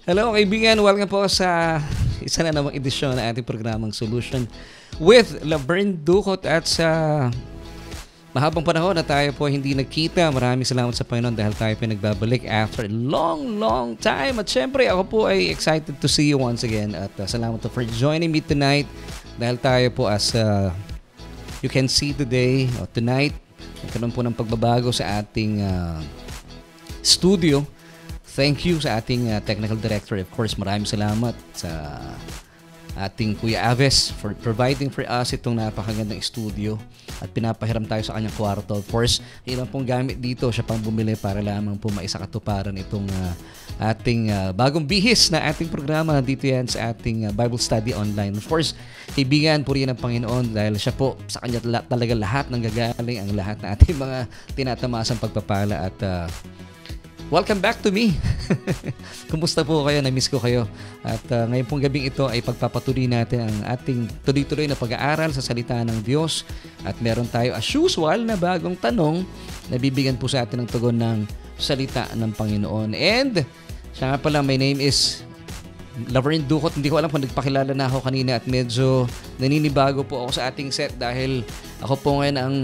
Hello kaibigan, welcome po sa isa na namang edisyon ng ating programang Solution with Laverne Ducot. At sa mahabang panahon na tayo po hindi nagkita, maraming salamat sa Panginoon dahil tayo po nagbabalik after a long time. At syempre ako po ay excited to see you once again. At salamat po for joining me tonight dahil tayo po as you can see today or tonight, nagkaroon po ng pagbabago sa ating studio. Thank you sa ating technical director. Of course, maraming salamat sa ating Kuya Aves for providing for us itong napakagandang studio at pinapahiram tayo sa kanyang kwarto. Of course, ilan pong gamit dito siya pang bumili para lamang po maisakatuparan itong ating bagong bihis na ating programa dito yan sa ating Bible Study Online. Of course, kaibigan, purihin ang Panginoon dahil siya po sa kanya talaga lahat ng gagaling, ang lahat na ating mga tinatamasang pagpapala. At welcome back to me. Kumusta po kayo? Na-miss ko kayo. At ngayon pong gabing ito ay pagpapatuloy natin ang ating tuloy-tuloy na pag-aaral sa salita ng Diyos. At meron tayo as usual na bagong tanong na bibigyan po sa atin ng tugon ng salita ng Panginoon. And siya nga pala, my name is Laverne Ducot. Hindi ko alam kung nagpakilala na ako kanina at medyo naninibago po ako sa ating set dahil ako po ngayon ang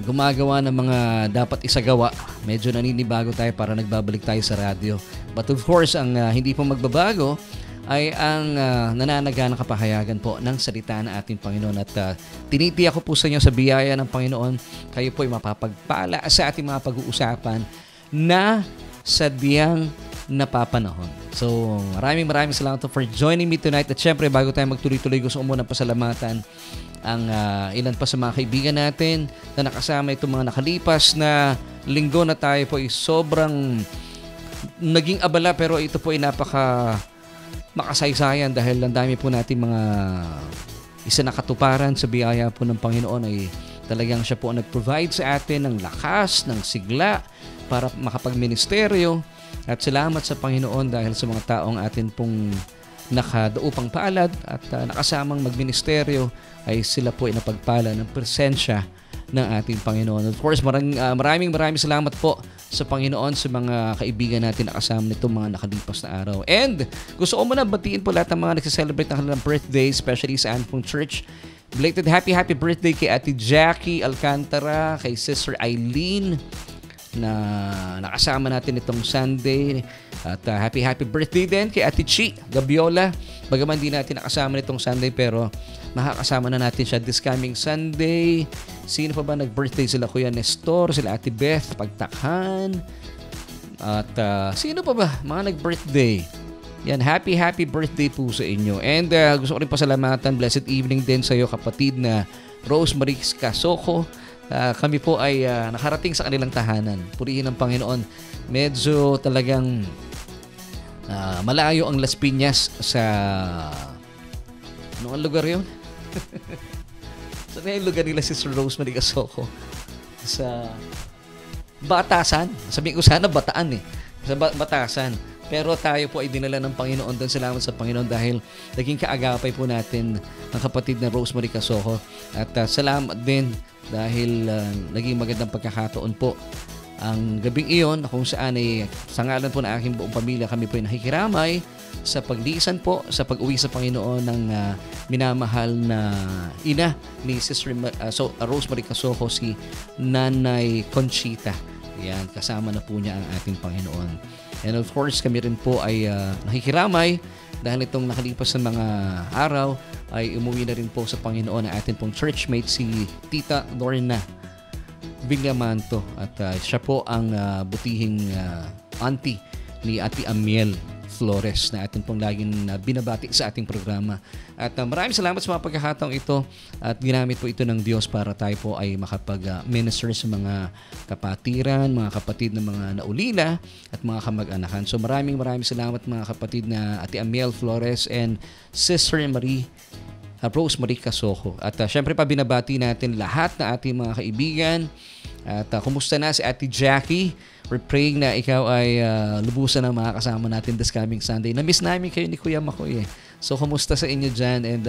gumagawa ng mga dapat isagawa. Medyo naninibago tayo para nagbabalik tayo sa radyo. But of course, ang hindi po magbabago ay ang nananaga ng kapahayagan po ng salita ng ating Panginoon. At tinitiyak ko po sa inyo sa biyaya ng Panginoon, kayo po ay mapapagpala sa ating mga pag-uusapan na sadyang napapanahon. So, maraming salamat for joining me tonight. At syempre, bago tayo magtuloy-tuloy, gusto ko muna pasalamatan ang ilan pa sa mga kaibigan natin na nakasama itong mga nakalipas na linggo na tayo po ay sobrang naging abala, pero ito po ay napaka makasaysayan dahil ang dami po natin mga isa na katuparan sa biyaya po ng Panginoon. Ay talagang siya po nag-provide sa atin ng lakas, ng sigla para makapagministeryo. At salamat sa Panginoon dahil sa mga taong atin pong nakadaupang palad at nakasamang magministeryo ay sila po ay napagpala ng presensya ng ating Panginoon. Of course, maraming salamat po sa Panginoon sa mga kaibigan natin na kasama nitong mga nakalipas na araw. And gusto ko muna batiin po lahat ng mga nagsiselebrate ng kanilang birthday, especially sa Anpong Church. Belated happy birthday kay Ate Jackie Alcantara, kay Sister Eileen na nakasama natin itong Sunday. At happy birthday din kay Ate Chi Gabiola. Bagaman di natin nakasama nitong Sunday, pero makakasama na natin siya this coming Sunday. Sino pa ba nag-birthday? Sila Kuya Nestor, sila Ate Beth Pagtakhan. At sino pa ba mga nag-birthday? Yan, happy birthday po sa inyo. And gusto ko rin pasalamatan, blessed evening din sa iyo kapatid na Rosemary Casoko. Kami po ay nakarating sa kanilang tahanan. Purihin ang Panginoon. Medyo talagang malayo ang Las Piñas sa anong lugar yun? Saan na yung lugar nila si Sir Rosemary Casoko? Sa Batasan. Sabihin ko sana Bataan eh. Sa Batasan. Pero tayo po ay dinala ng Panginoon doon. Salamat sa Panginoon dahil naging kaagapay po natin ang kapatid na Rosemary Casoko. At salamat din dahil naging magandang pagkakataon po ang gabing iyon kung saan ay sa ngalan po ng aking buong pamilya kami po ay nakikiramay sa paglisan po sa pag-uwi sa Panginoon ng minamahal na ina ni Sister Rosemary Casoko, si Nanay Conchita. Yan, kasama na po niya ang ating Panginoon. And of course, kami rin po ay nakikiramay dahil itong nakalipas na mga araw ay umuwi na rin po sa Panginoon ang ating pong churchmate si Tita Lorna Villamanto. At siya po ang butihing auntie ni Ate Amiel Flores na atin pong laging binabati sa ating programa. At maraming salamat sa mga pagkakataong ito at ginamit po ito ng Diyos para tayo po ay makapag-minister sa mga kapatiran, mga kapatid na mga naulila at mga kamag-anakan. So maraming salamat mga kapatid na Ate Amiel Flores and Sister Rosemary Casoko. At syempre pa binabati natin lahat na ating mga kaibigan. At kumusta na si Ate Jackie? We're praying na ikaw ay lubusan na makakasama natin this coming Sunday. Na-miss namin kayo ni Kuya Makoy eh. So kumusta sa inyo dyan, and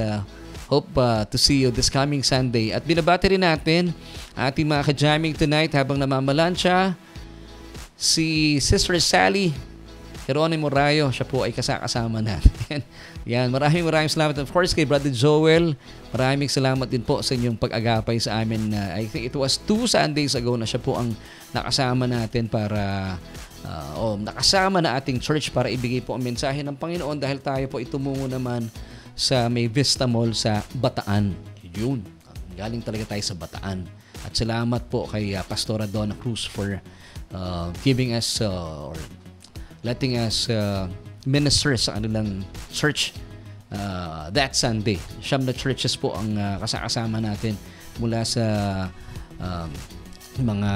hope to see you this coming Sunday. At binabati rin natin ating mga ka-jamming tonight habang namamalansya si Sister Sally Jeronimo Rayo, siya po ay kasama natin. Yan, maraming salamat. Of course, kay Brother Joel, maraming salamat din po sa inyong pag-agapay sa amin. I think it was 2 Sundays ago na siya po ang nakasama natin para nakasama na ating church para ibigay po ang mensahe ng Panginoon dahil tayo po itumungo naman sa may Vista Mall sa Bataan. Yun, galing talaga tayo sa Bataan. At salamat po kay Pastora Donna Cruz for giving us or letting us minister sa kanilang church that Sunday. Siyam na churches po ang kasama natin mula sa mga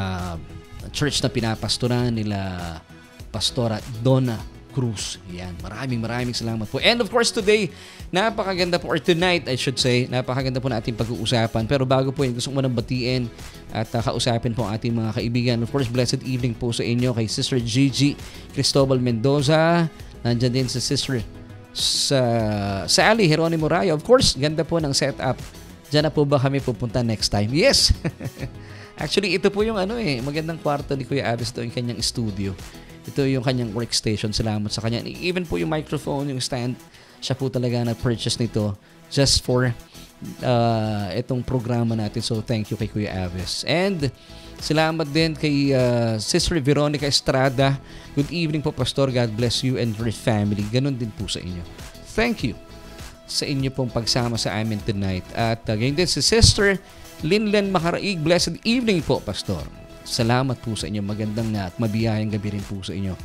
church na pinapastoran nila Pastora Donna Cruz. Yan. Maraming salamat po. And of course today, napakaganda po, or tonight I should say, napakaganda po na ating pag-uusapan. Pero bago po yun, gusto ko munang batiin at kausapin po ang ating mga kaibigan. Of course, blessed evening po sa inyo kay Sister Gigi Cristobal Mendoza. Nandyan din si Sister Sally Jeronimo Rayo. Of course, ganda po ng setup. Diyan na po ba kami pupunta next time? Yes! Actually, ito po yung magandang kwarto ni Kuya Avis, ito yung kanyang studio. Ito yung kanyang workstation. Salamat sa kanya. Even po yung microphone, yung stand, siya po talaga na-purchase nito just for itong programa natin. So, thank you kay Kuya Avis. And salamat din kay Sister Veronica Estrada. Good evening po, Pastor. God bless you and your family. Ganon din po sa inyo. Thank you sa inyo pong pagsama sa amin tonight. At ganyan din si Sister Linlen Makaraig. Blessed evening po, Pastor. Salamat po sa inyo. Magandang at mabiyayang gabi rin po sa inyo.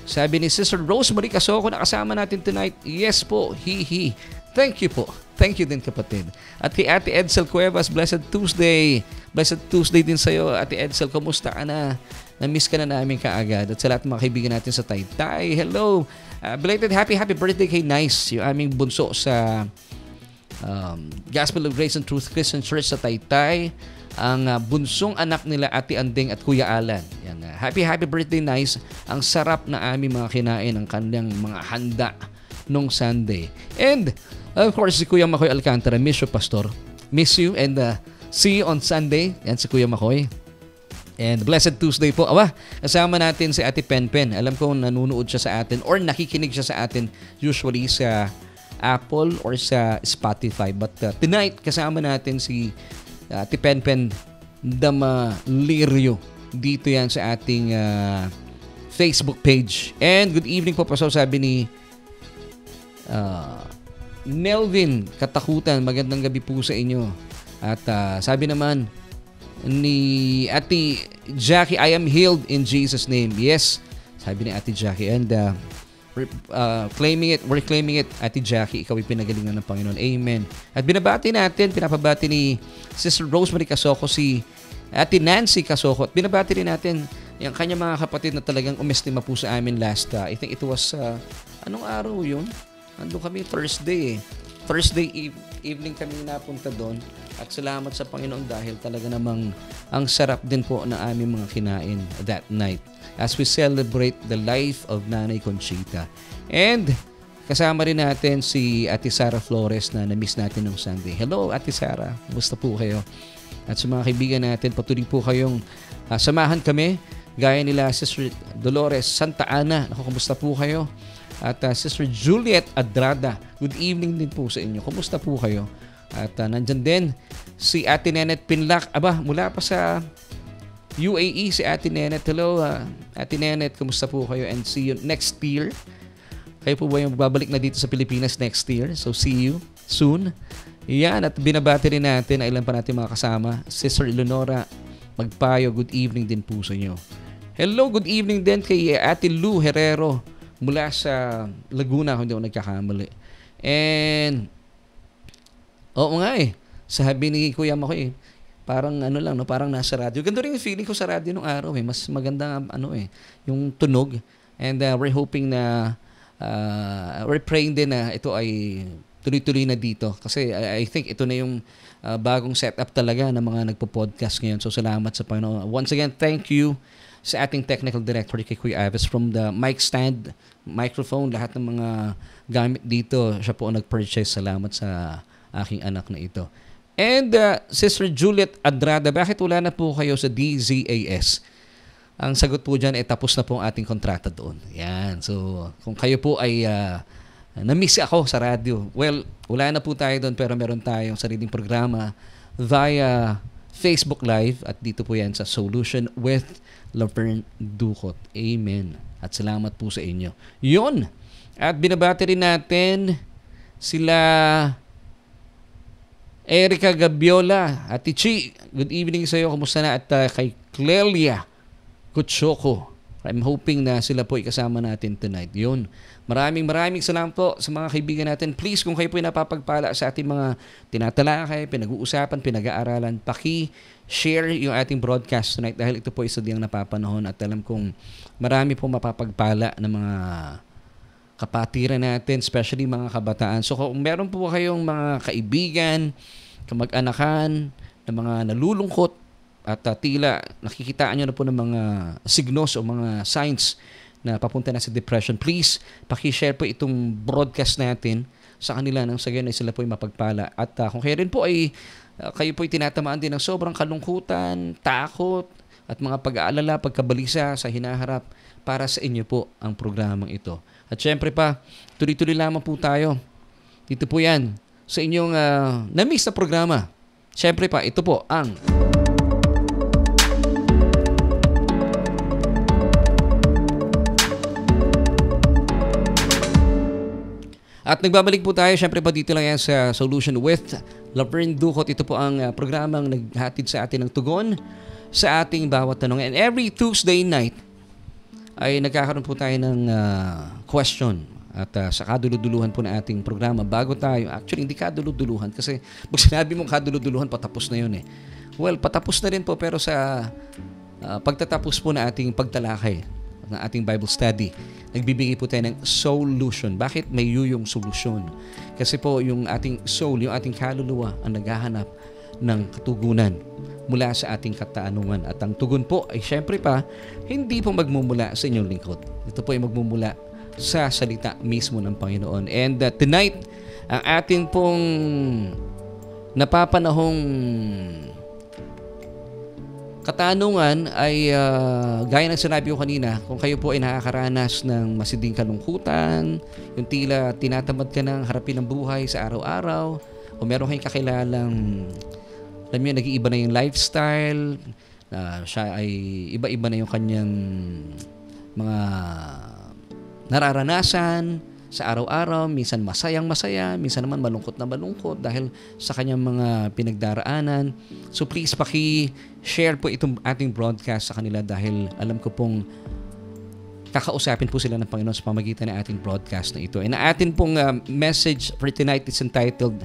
Sabi ni Sister Rosemary Casoko na kasama natin tonight. Yes po, he. Thank you po. Thank you din, kapatid. At kay Ate Edsel Cuevas, Blessed Tuesday. Blessed Tuesday din sa'yo, Ate Edsel. Kumusta ka na? Na-miss ka na namin kaagad. At sa lahat ng mga kaibigan natin sa Taytay. Hello. Belated happy birthday kay Nice, yung aming bunso sa Gospel of Grace and Truth Christian Church sa Taytay. Ang bunsong anak nila Ate Andeng at Kuya Alan. Yan, happy birthday, Nice. Ang sarap na aming mga kinain, ang kanilang mga handa nung Sunday. And of course, si Kuya Makoy Alcantara. Miss you, Pastor. Miss you and see you on Sunday. Yan si Kuya Makoy. And Blessed Tuesday po. Kasama natin si Ate Penpen. Alam ko nanunood siya sa atin or nakikinig siya sa atin usually sa Apple or sa Spotify. But tonight, kasama natin si Ate Penpen Damalirio. Dito yan sa ating Facebook page. And good evening po, Pastor. Sabi ni Melvin Katakutan, magandang gabi po sa inyo. At sabi naman ni Ate Jackie, I am healed in Jesus' name. Yes, sabi ni Ate Jackie. And we're claiming it, Ate Jackie, ikaw ay pinagalingan ng Panginoon. Amen. At pinapabati ni Sister Rosemary Casoko si Ate Nancy Casoko. At binabati rin natin yung kanya mga kapatid na talagang umestima po sa amin last, I think it was, anong araw yun? Andun kami Thursday evening kami napunta doon. At salamat sa Panginoon dahil talaga namang ang sarap din po na aming mga kinain that night as we celebrate the life of Nanay Conchita. And kasama rin natin si Ate Sara Flores na na-miss natin nung Sunday. Hello, Ate Sara. Kumusta po kayo? At sa mga kaibigan natin, patuloy po kayong samahan kami. Gaya nila Sister Dolores Santa Ana. Kumusta po kayo? At Sister Juliet Adrada. Good evening din po sa inyo. Kumusta po kayo? At nandyan din si Ate Nenet Pinlac. Mula pa sa UAE si Ate Nenet. Hello, Ate Nenet. Kumusta po kayo? And see you next year. Kayo po ba yung babalik na dito sa Pilipinas next year? So see you soon. Yan. At binabati rin natin. Ilan pa natin mga kasama. Sister Eleonora Magpayo. Good evening din po sa inyo. Hello, good evening din kay Ate Lou Herrero mula sa Laguna, kung hindi ako nagkakamali. And oo nga sabi ni Kuya Makoy, parang parang nasa radyo. Ganda rin yung feeling ko sa radyo nung araw Mas maganda yung tunog. And we're hoping na we're praying din na ito ay tuloy-tuloy na dito. Kasi I think ito na yung bagong setup talaga ng mga nagpo-podcast ngayon. So salamat sa Panginoon. Once again, thank you sa ating technical director kay Kuya Avis, from the mic stand, microphone, lahat ng mga gamit dito. Siya po ang nag-purchase. Salamat sa aking anak na ito. And Sister Juliet Adrada, bakit wala na po kayo sa DZAS? ang sagot po dyan ay tapos na po ang ating kontrata doon. Yan. So, kung kayo po ay na-miss ako sa radyo, well, wala na po tayo doon pero meron tayong sariling programa via Facebook Live at dito po yan sa Solution with Laverne Ducot. Amen. At salamat po sa inyo. Yun. At binabati rin natin sila Erica Gabiola. Ate Chi, good evening sa iyo. Kumusta na? At kay Clelia Kutsyoko. I'm hoping na sila po ikasama natin tonight. Yun. Maraming salamat po sa mga kaibigan natin. Please, kung kayo po ay napapagpala sa ating mga tinatalakay, pinag-uusapan, pinag-aaralan, paki-share yung ating broadcast tonight dahil ito po isa diyang napapanahon at alam kong marami po mapapagpala ng mga kapatiran natin, especially mga kabataan. So kung meron po kayong mga kaibigan, kamag-anakan, na mga nalulungkot at tila nakikitaan nyo na po ng mga signos o mga signs na papunta na sa depression, please paki-share po itong broadcast natin sa kanila nang sa gayon ay sila po ay mapagpala. At kung kayo rin po ay kayo po ay tinatamaan din ng sobrang kalungkutan, takot at mga pag-aalala, pagkabalisa sa hinaharap, para sa inyo po ang programang ito. At syempre pa, tuloy-tuloy lamang po tayo. Dito po yan sa inyong na-miss na programa. Syempre pa, ito po ang at nagbabalik po tayo, syempre pa dito lang yan sa Solution with Laverne Ducot. Ito po ang programang naghatid sa atin ng tugon sa ating bawat tanong. And every Tuesday night ay nagkakaroon po tayo ng question. At sa kaduluduluhan po ng ating programa, bago tayo, actually hindi kaduluduluhan kasi pag sinabi mong kaduluduluhan, patapos na yun eh. Well, patapos na rin po pero sa pagtatapos po na ating pagtalakay ng ating Bible study, nagbibigay po tayo ng solution. Bakit may yung solusyon? Kasi po yung ating soul, yung ating kaluluwa ang naghahanap ng katugunan mula sa ating katanungan. At ang tugon po ay syempre pa, hindi po magmumula sa inyong lingkod. Ito po ay magmumula sa salita mismo ng Panginoon. And tonight, ang ating pong napapanahong katanungan ay gaya ng sinabi ko kanina, kung kayo po ay nakakaranas ng masiding kalungkutan, yung tila tinatamad ka ng harapin ang buhay sa araw-araw, o meron kayong kakilalang, alam niyo, nag-iiba na yung lifestyle, siya ay iba-iba na yung kanyang mga nararanasan sa araw-araw, minsan masayang-masaya, minsan naman malungkot na malungkot dahil sa kanyang mga pinagdaraanan. So please paki-share po itong ating broadcast sa kanila dahil alam ko pong kakausapin po sila ng Panginoon sa pamagitan ng ating broadcast na ito. And atin pong message for tonight is entitled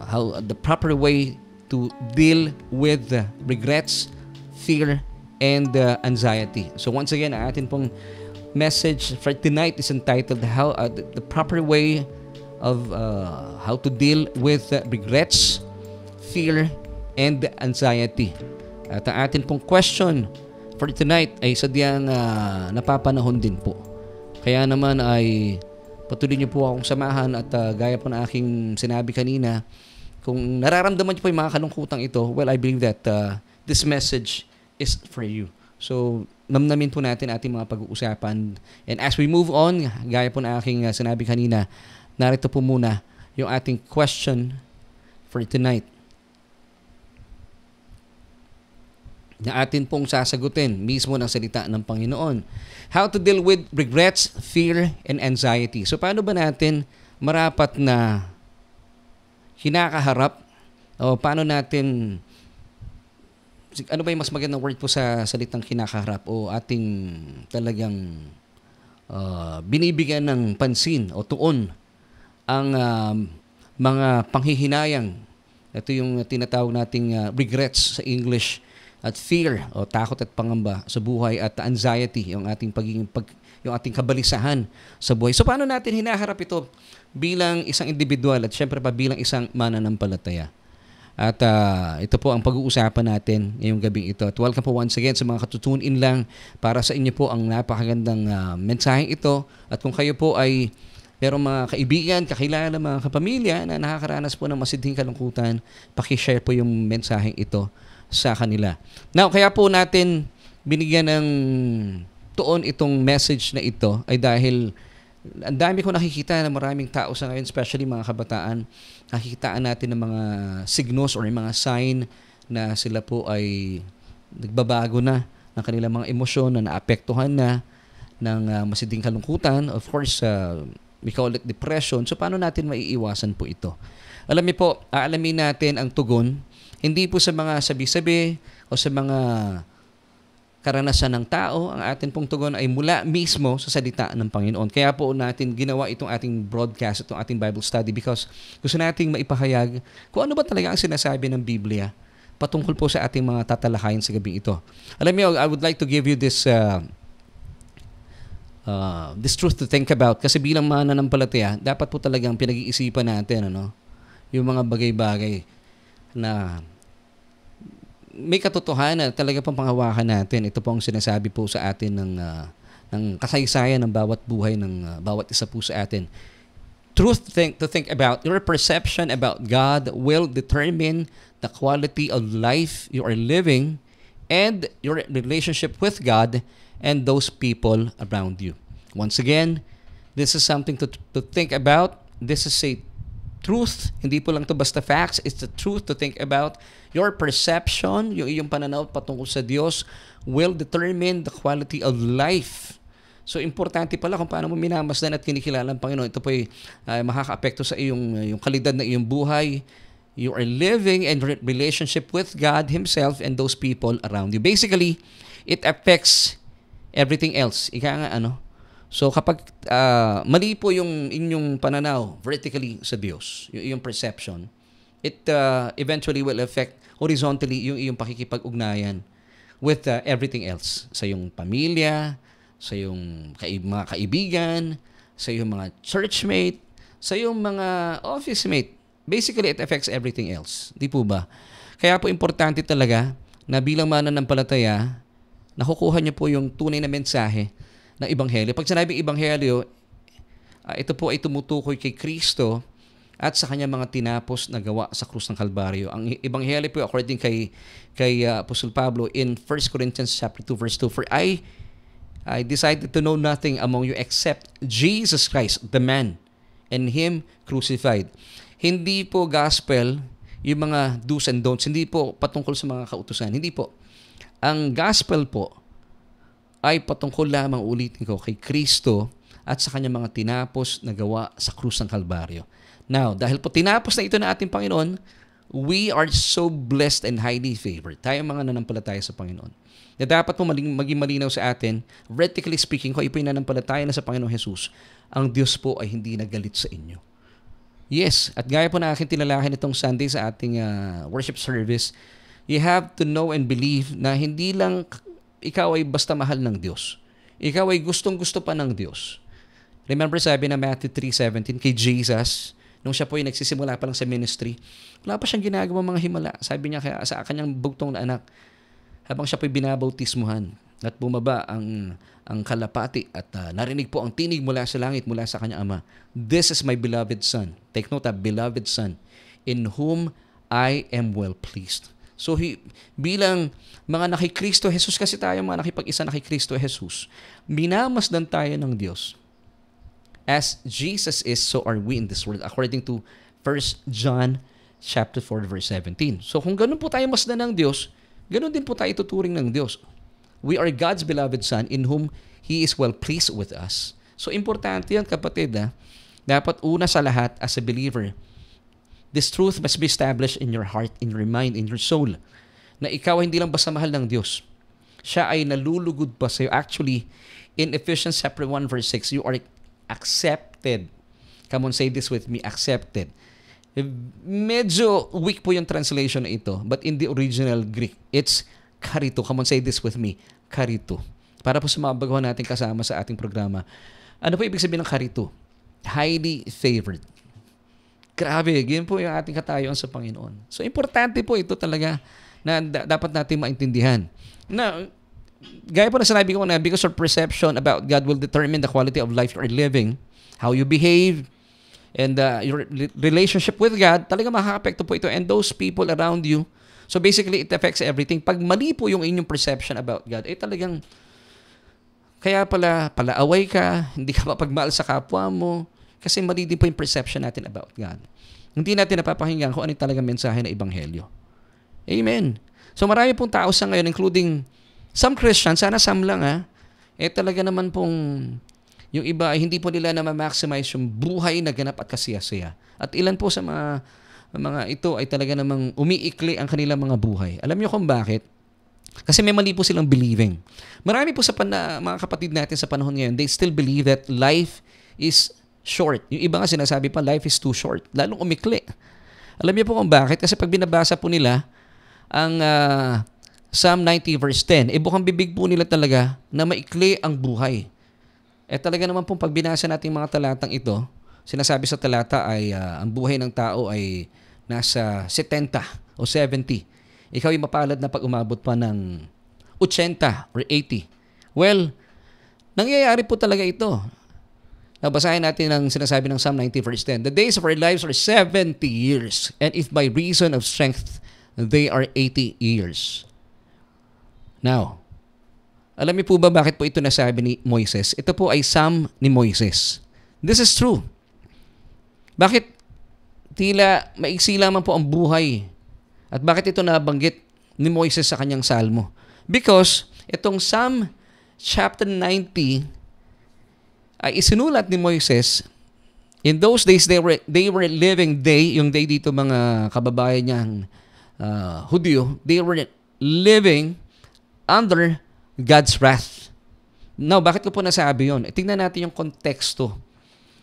how the proper way to deal with regrets, fear, and anxiety. So once again, atin pong message for tonight is entitled how the proper way of how to deal with regrets, fear, and anxiety. At ang atin pong question for tonight ay sadyang napapanahon din po. Kaya naman ay patuloy niyo po akong samahan at gaya po na aking sinabi kanina, kung nararamdaman niyo po yung mga kalungkutang ito, well, I believe that this message is for you. So, namnamin po natin ating mga pag-uusapan. And as we move on, gaya po na aking sinabi kanina, narito po muna yung ating question for tonight na atin pong sasagutin mismo ng salita ng Panginoon. How to deal with regrets, fear, and anxiety. So, paano ba natin marapat na kinakaharap o paano natin, ano ba yung mas magandang word po sa salitang kinakaharap o ating talagang binibigyan ng pansin o tuon ang mga panghihinayang. Ito yung tinatawag nating regrets sa English at fear o takot at pangamba sa buhay at anxiety, yung ating yung ating kabalisahan sa buhay. So paano natin hinaharap ito bilang isang individual at syempre pa bilang isang mananampalataya? At ito po ang pag-uusapan natin ngayong gabing ito. At welcome po once again sa mga katutune-in lang. Para sa inyo po ang napakagandang mensaheng ito. At kung kayo po ay merong mga kaibigan, kakilala, mga kapamilya na nakakaranas po ng masidhing kalungkutan, pakishare po yung mensaheng ito sa kanila. Now, kaya po natin binigyan ng tuon itong message na ito ay dahil ang dami ko nakikita na maraming tao sa ngayon, especially mga kabataan, nakikitaan natin ng mga signos or mga sign na sila po ay nagbabago na ng kanilang mga emosyon, na naapektuhan na ng masiding kalungkutan. Of course, we call it depression. So, paano natin maiiwasan po ito? Alam niyo po, aalamin natin ang tugon, hindi po sa mga sabi-sabi o sa mga karanasan ng tao. Ang atin pong tugon ay mula mismo sa salita ng Panginoon. Kaya po natin ginawa itong ating broadcast, itong ating Bible study, because gusto nating maipahayag kung ano ba talaga ang sinasabi ng Biblia patungkol po sa ating mga tatalakayin sa gabing ito. Alam niyo, I would like to give you this truth to think about, kasi bilang mananampalataya, dapat po talagang pinag-iisipan natin yung mga bagay-bagay na may katotohanan, talaga pang panghawakan natin. Ito po ang sinasabi po sa atin ng kasaysayan ng bawat buhay ng bawat isa po sa atin. Truth to think about. Your perception about God will determine the quality of life you are living and your relationship with God and those people around you. Once again, this is something to think about. This is a truth. Hindi po lang to basta facts. It's the truth to think about. Your perception, yung iyong pananaw patungkol sa Diyos, will determine the quality of life. So, importante pala kung paano mo minamasdan at kinikilala ang Panginoon. Ito po ay makaka-apekto sa yung kalidad ng iyong buhay. You are living in relationship with God Himself and those people around you. Basically, it affects everything else. So, kapag mali po yung inyong pananaw vertically sa Diyos, yung perception, it eventually will affect horizontally yung iyong pakikipag-ugnayan with everything else. Sa iyong pamilya, sa iyong mga kaibigan, sa iyong mga churchmate, sa iyong mga office mate. Basically, it affects everything else. Di po ba? Kaya po importante talaga na bilang mananampalataya, nakukuha niyo po yung tunay na mensahe ng Ebanghelyo. Pag sinabing Ebanghelyo, ito po ay tumutukoy kay Kristo at sa kanyang mga tinapos na gawa sa krus ng Kalbaryo. Ang Ebanghelyo po, according kay Apostle Pablo in 1 Corinthians chapter 2 verse 2, "For I decided to know nothing among you except Jesus Christ, the man, and Him crucified." Hindi po gospel yung mga do's and don'ts. Hindi po patungkol sa mga kautusan. Hindi po. Ang gospel po ay patungkol lamang, ulitin ko, kay Kristo at sa kanyang mga tinapos na gawa sa krus ng Kalbaryo. Now, dahil po tinapos na ito na ating Panginoon, we are so blessed and highly favored. Tayo mga nanampalataya sa Panginoon. Na dapat po maging malinaw sa atin, vertically speaking, kung ipo'y nanampalataya na sa Panginoong Jesus, ang Diyos po ay hindi nagalit sa inyo. Yes, at gaya po na aking tinalakin itong Sunday sa ating worship service, you have to know and believe na hindi lang ikaw ay basta mahal ng Diyos. Ikaw ay gustong-gusto pa ng Diyos. Remember, sabi na Matthew 3:17 kay Jesus, nung siya po ay nagsisimula pa lang sa ministry, wala pa siyang ginagawa mga himala. Sabi niya sa kanyang bugtong na anak, habang siya po ay binabautismuhan at bumaba ang kalapati at narinig po ang tinig mula sa langit, mula sa kanyang ama. "This is my beloved son." Take note, beloved son, "in whom I am well pleased." So, bilang mga nakikristo Jesus, kasi tayo mga nakipag-isa na kay Kristo Jesus, minamasdan tayo ng Diyos. As Jesus is, so are we in this world, according to 1 John chapter 4 verse 17. So, kung ganun po tayo masdan ng Diyos, ganun din po tayo tuturing ng Diyos. We are God's beloved Son in whom He is well pleased with us. So, importante yan, kapatid. Dapat una sa lahat, as a believer, this truth must be established in your heart, in your mind, in your soul, na ikaw hindi lang basta mahal ng Diyos. Siya ay nalulugod pa sa'yo. Actually, in Ephesians chapter 1 verse 6, you are accepted. Come on, say this with me, accepted. Medyo weak po yung translation na ito, but in the original Greek, it's karito. Come on, say this with me, karito. Para po sa mga baguhan natin kasama sa ating programa. Ano po ibig sabihin ng karito? Highly favored. Grabe, yun po yung ating katayuan sa Panginoon. So, importante po ito talaga na dapat natin maintindihan. Na, gaya po na sinabi ko na, because your perception about God will determine the quality of life you are living, how you behave, and your relationship with God, talaga makaka-apekto po ito. And those people around you, So basically, it affects everything. Pag mali po yung inyong perception about God, talagang kaya palaaway ka, hindi ka mapagmahal sa kapwa mo, kasi mali din po yung perception natin about God. Hindi natin napapakinggan kung ano talagang mensahe ng Ebanghelyo. Amen. So marami pong tao sa ngayon, including some Christians, sana some lang talaga naman pong yung iba ay hindi po nila na ma-maximize yung buhay na ganap at kasiyasiya. At ilan po sa mga ito ay talaga namang umiikli ang kanilang mga buhay. Alam niyo kung bakit? Kasi may mali po silang believing. Marami po sa mga kapatid natin sa panahon ngayon, they still believe that life is short. Yung iba nga sinasabi pa, life is too short. Lalong umikli. Alam niyo po kung bakit? Kasi pag binabasa po nila ang Psalm 90 verse 10, bukang bibig po nila talaga na maikli ang buhay. Talaga naman pong pag binasa natin mga talatang ito, sinasabi sa talata ay ang buhay ng tao ay nasa 70 o 70. Ikaw ay mapalad na pag umabot pa ng 80 or 80. Well, nangyayari po talaga ito. Nabasahin natin ang sinasabi ng Psalm 90 verse 10. The days of our lives are 70 years, and if by reason of strength, they are 80 years. Now, alam niyo po ba bakit po ito nasabi ni Moises? Ito po ay Psalm ni Moises. This is true. Bakit tila maiksi lamang po ang buhay? At bakit ito nabanggit ni Moises sa kanyang salmo? Because itong Psalm chapter 90 ay isinulat ni Moises. In those days, they were living yung day dito mga kababayan niyang Hudyo, they were living under God's wrath. Now, bakit ko po nasabi yun? Tingnan natin yung konteksto.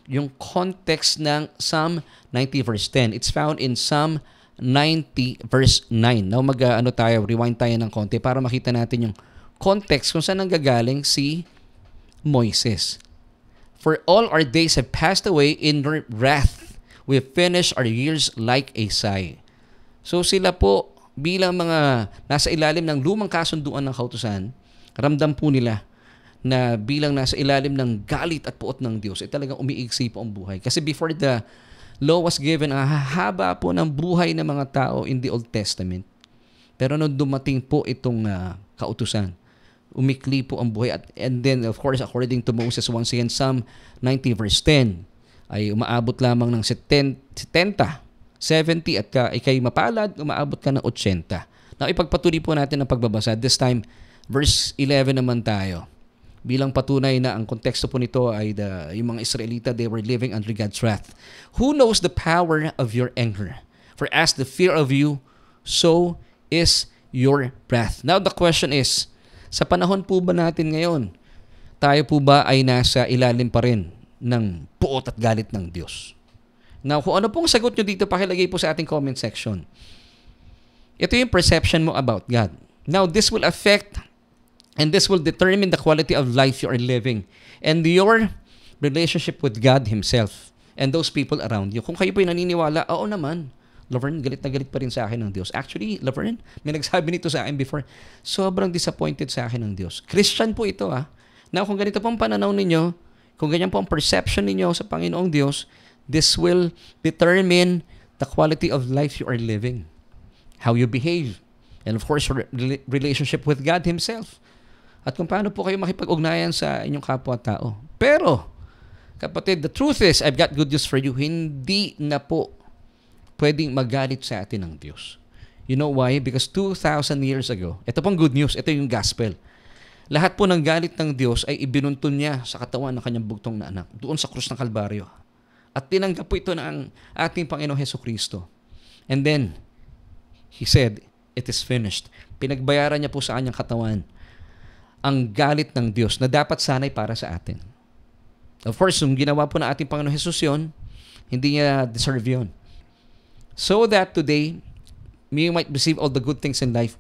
Yung context ng Psalm 90 verse 10. It's found in Psalm 90 verse 9. Now, rewind tayo ng konti para makita natin yung context kung saan nanggagaling si Moises. For all our days have passed away in your wrath. We have finished our years like a sigh. So sila po bilang mga nasa ilalim ng lumang kasunduan ng kautusan, ramdam po nila na bilang nasa ilalim ng galit at puot ng Diyos, talagang umiigsi po ang buhay. Kasi before the law was given, haba po ng buhay ng mga tao in the Old Testament. Pero nung dumating po itong kautusan, umikli po ang buhay. And then, of course, according to Moses, once again, Psalm 90 verse 10, ay umaabot lamang ng 70 at ikay mapalad, umaabot ka ng 80. Now, ipagpatuloy po natin ang pagbabasa. This time, verse 11 naman tayo. Bilang patunay na ang konteksto po nito ay yung mga Israelita, they were living under God's wrath. Who knows the power of your anger? For as the fear of you, so is your wrath. Now, the question is, sa panahon po ba natin ngayon, tayo po ba ay nasa ilalim pa rin ng puot at galit ng Diyos? Now, kung ano pong sagot nyo dito, pakilagay po sa ating comment section. Ito yung perception mo about God. Now, this will affect and this will determine the quality of life you are living and your relationship with God Himself and those people around you. Kung kayo po yung naniniwala, oo naman, Laverne, galit na galit pa rin sa akin ng Diyos. Actually, Laverne, may nagsabi nito sa akin before, sobrang disappointed sa akin ng Diyos. Christian po ito Now, kung ganito pong pananaw ninyo, kung ganyan po ang perception ninyo sa Panginoong Diyos, this will determine the quality of life you are living, how you behave, and of course, your relationship with God Himself. At kung paano po kayo makipag-ugnayan sa inyong kapwa-tao. Pero, kapatid, the truth is, I've got good news for you. Hindi na po pwedeng magalit sa atin ng Diyos. You know why? Because 2,000 years ago, ito pong good news, ito yung gospel. Lahat po ng galit ng Diyos ay ibinuntun niya sa katawan ng kanyang bugtong na anak, doon sa krus ng Kalbaryo. At tinanggap po ito ng ating Panginoong Hesukristo. And then, He said, it is finished. Pinagbayaran niya po sa kanyang katawan ang galit ng Diyos na dapat sanay para sa atin. Of course, yung ginawa po na ating Panginoong Jesus yun, hindi niya deserve yun. So that today, we might receive all the good things in life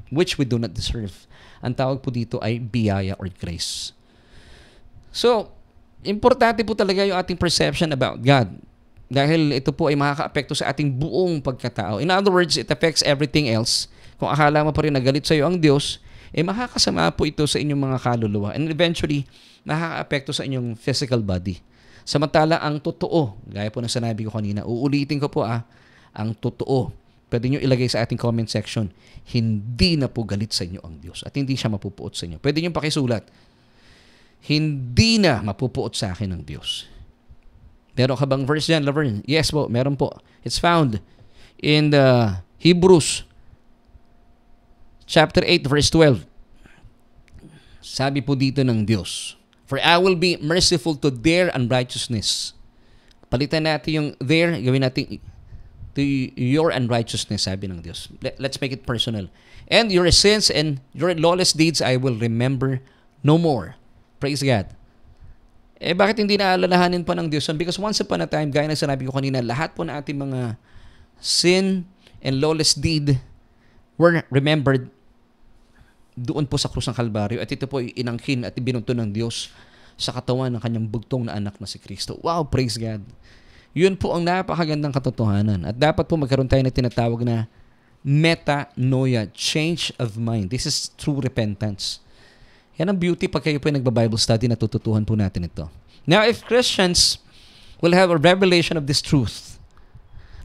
which we do not deserve. Ang tawag po dito ay biyaya or grace. So, importante po talaga yung ating perception about God. Dahil ito po ay makaka-apekto sa ating buong pagkatao. In other words, it affects everything else. Kung akala mo pa rin nagalit sa iyo ang Diyos, makakasama po ito sa inyong mga kaluluwa. And eventually, makaka-apekto sa inyong physical body. Samantala, ang totoo, gaya po ng sinabi ko kanina, uulitin ko po ang totoo, Pwede nyo ilagay sa ating comment section, hindi na po galit sa inyo ang Diyos at hindi siya mapupuot sa inyo. Pwede nyo pakisulat, hindi na mapupuot sa akin ng Diyos. Meron ka bang verse dyan, Laverne? Yes po, meron po. It's found in the Hebrews chapter 8 verse 12. Sabi po dito ng Diyos, for I will be merciful to their unrighteousness. Palitan natin yung their, gawin natin to your unrighteousness, sabi ng Diyos. Let's make it personal. And your sins and your lawless deeds I will remember no more. Praise God. Bakit hindi naalalahanin pa ng Diyos? Because once upon a time, gaya na sinabi ko kanina, lahat po na ating mga sin and lawless deed were remembered doon po sa krus ng Kalbaryo. At ito po ay inangkin at ibinunto ng Diyos sa katawan ng kanyang bugtong na anak na si Kristo. Wow, praise God. Yun po ang napakagandang katotohanan. At dapat po magkaroon tayo na tinatawag na metanoia, change of mind. This is true repentance. Yan ang beauty pag kayo po ay nagba-Bible study, natututuhan po natin ito. Now, if Christians will have a revelation of this truth,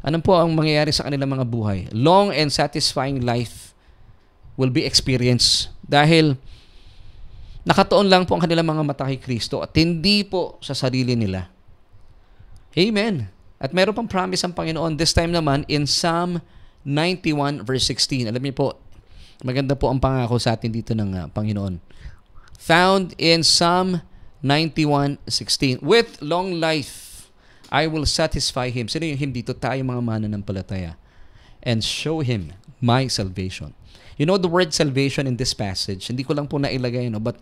ano po ang mangyayari sa kanilang mga buhay? Long and satisfying life will be experienced dahil nakatuon lang po ang kanilang mga mata kay Kristo at hindi po sa sarili nila. Amen. At meron pang promise ang Panginoon. This time naman in Psalm 91 verse 16. Alam niyo po, maganda po ang pangako sa atin dito ng Panginoon. Found in Psalm 91:16. With long life, I will satisfy him. Sino yung him dito? Tayo mga mananampalataya. And show him my salvation. You know the word salvation in this passage, hindi ko lang po nailagay, no? But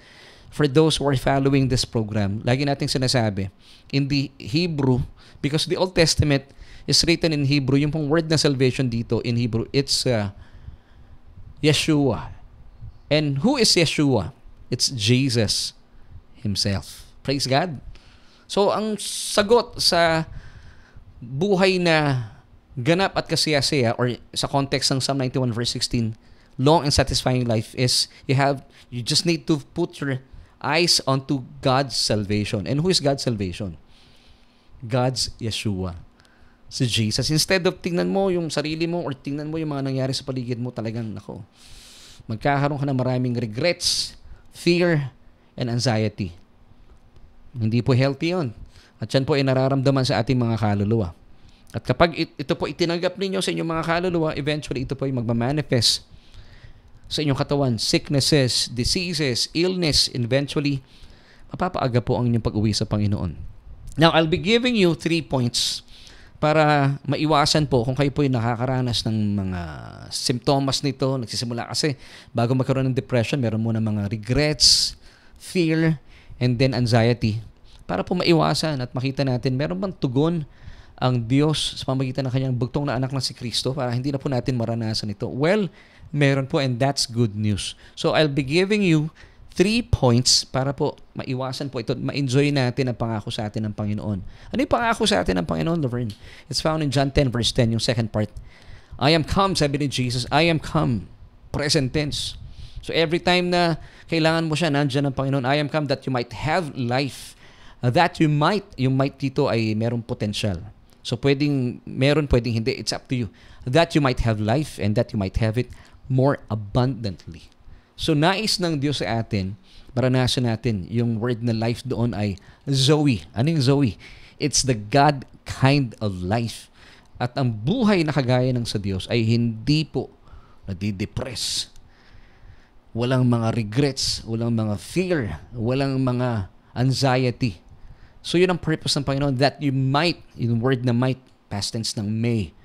for those who are following this program, lagi nating sinasabi, in the Hebrew, because the Old Testament is written in Hebrew, yung pong word na salvation dito in Hebrew, it's Yeshua. And who is Yeshua? It's Jesus Himself. Praise God. So, ang sagot sa buhay na ganap at kasiyasiya, or sa context ng Psalm 91 verse 16, long and satisfying life is you just need to put your eyes onto God's salvation. And who is God's salvation? God's Yeshua. Si Jesus. Instead of tingnan mo yung sarili mo or tingnan mo yung mga nangyari sa paligid mo, talagang magkakaroon ka ng maraming regrets, fear, and anxiety. Hindi po healthy yun. At yan po ay nararamdaman sa ating mga kaluluwa. At kapag ito po itinanggap ninyo sa inyong mga kaluluwa, eventually ito po ay magmamanifest sa inyong katawan, sicknesses, diseases, illness, eventually, mapapaaga po ang inyong pag-uwi sa Panginoon. Now, I'll be giving you 3 points para maiwasan po kung kayo po ay nakakaranas ng mga symptoms nito. Nagsisimula kasi bago magkaroon ng depression, meron muna mga regrets, fear, and then anxiety. Para po maiwasan at makita natin, meron bang tugon ang Diyos sa pamamagitan ng kanyang bugtong na anak na si Kristo para hindi na po natin maranasan ito? Well, meron po, and that's good news. So I'll be giving you 3 points para po maiwasan po ito, ma-enjoy natin ang pangako sa atin ng Panginoon. Ano yung pangako sa atin ng Panginoon, Laverne? It's found in John 10 verse 10, yung second part. I am come, sabi ni Jesus, I am come. Present tense. So every time na kailangan mo siya, nandiyan ang Panginoon, I am come that you might have life. That you might dito ay merong potential. So pwedeng meron, pwedeng hindi. It's up to you. That you might have life and that you might have it more abundantly. So nais ng Diyos sa atin, maranasan natin yung word na life doon ay Zoe. Ano yung Zoe? It's the God kind of life. At ang buhay na kagaya ng sa Diyos ay hindi po nadidepress. Walang mga regrets, walang mga fear, walang mga anxiety. So yun ang purpose ng Panginoon, that you might, yung word na might, past tense ng may.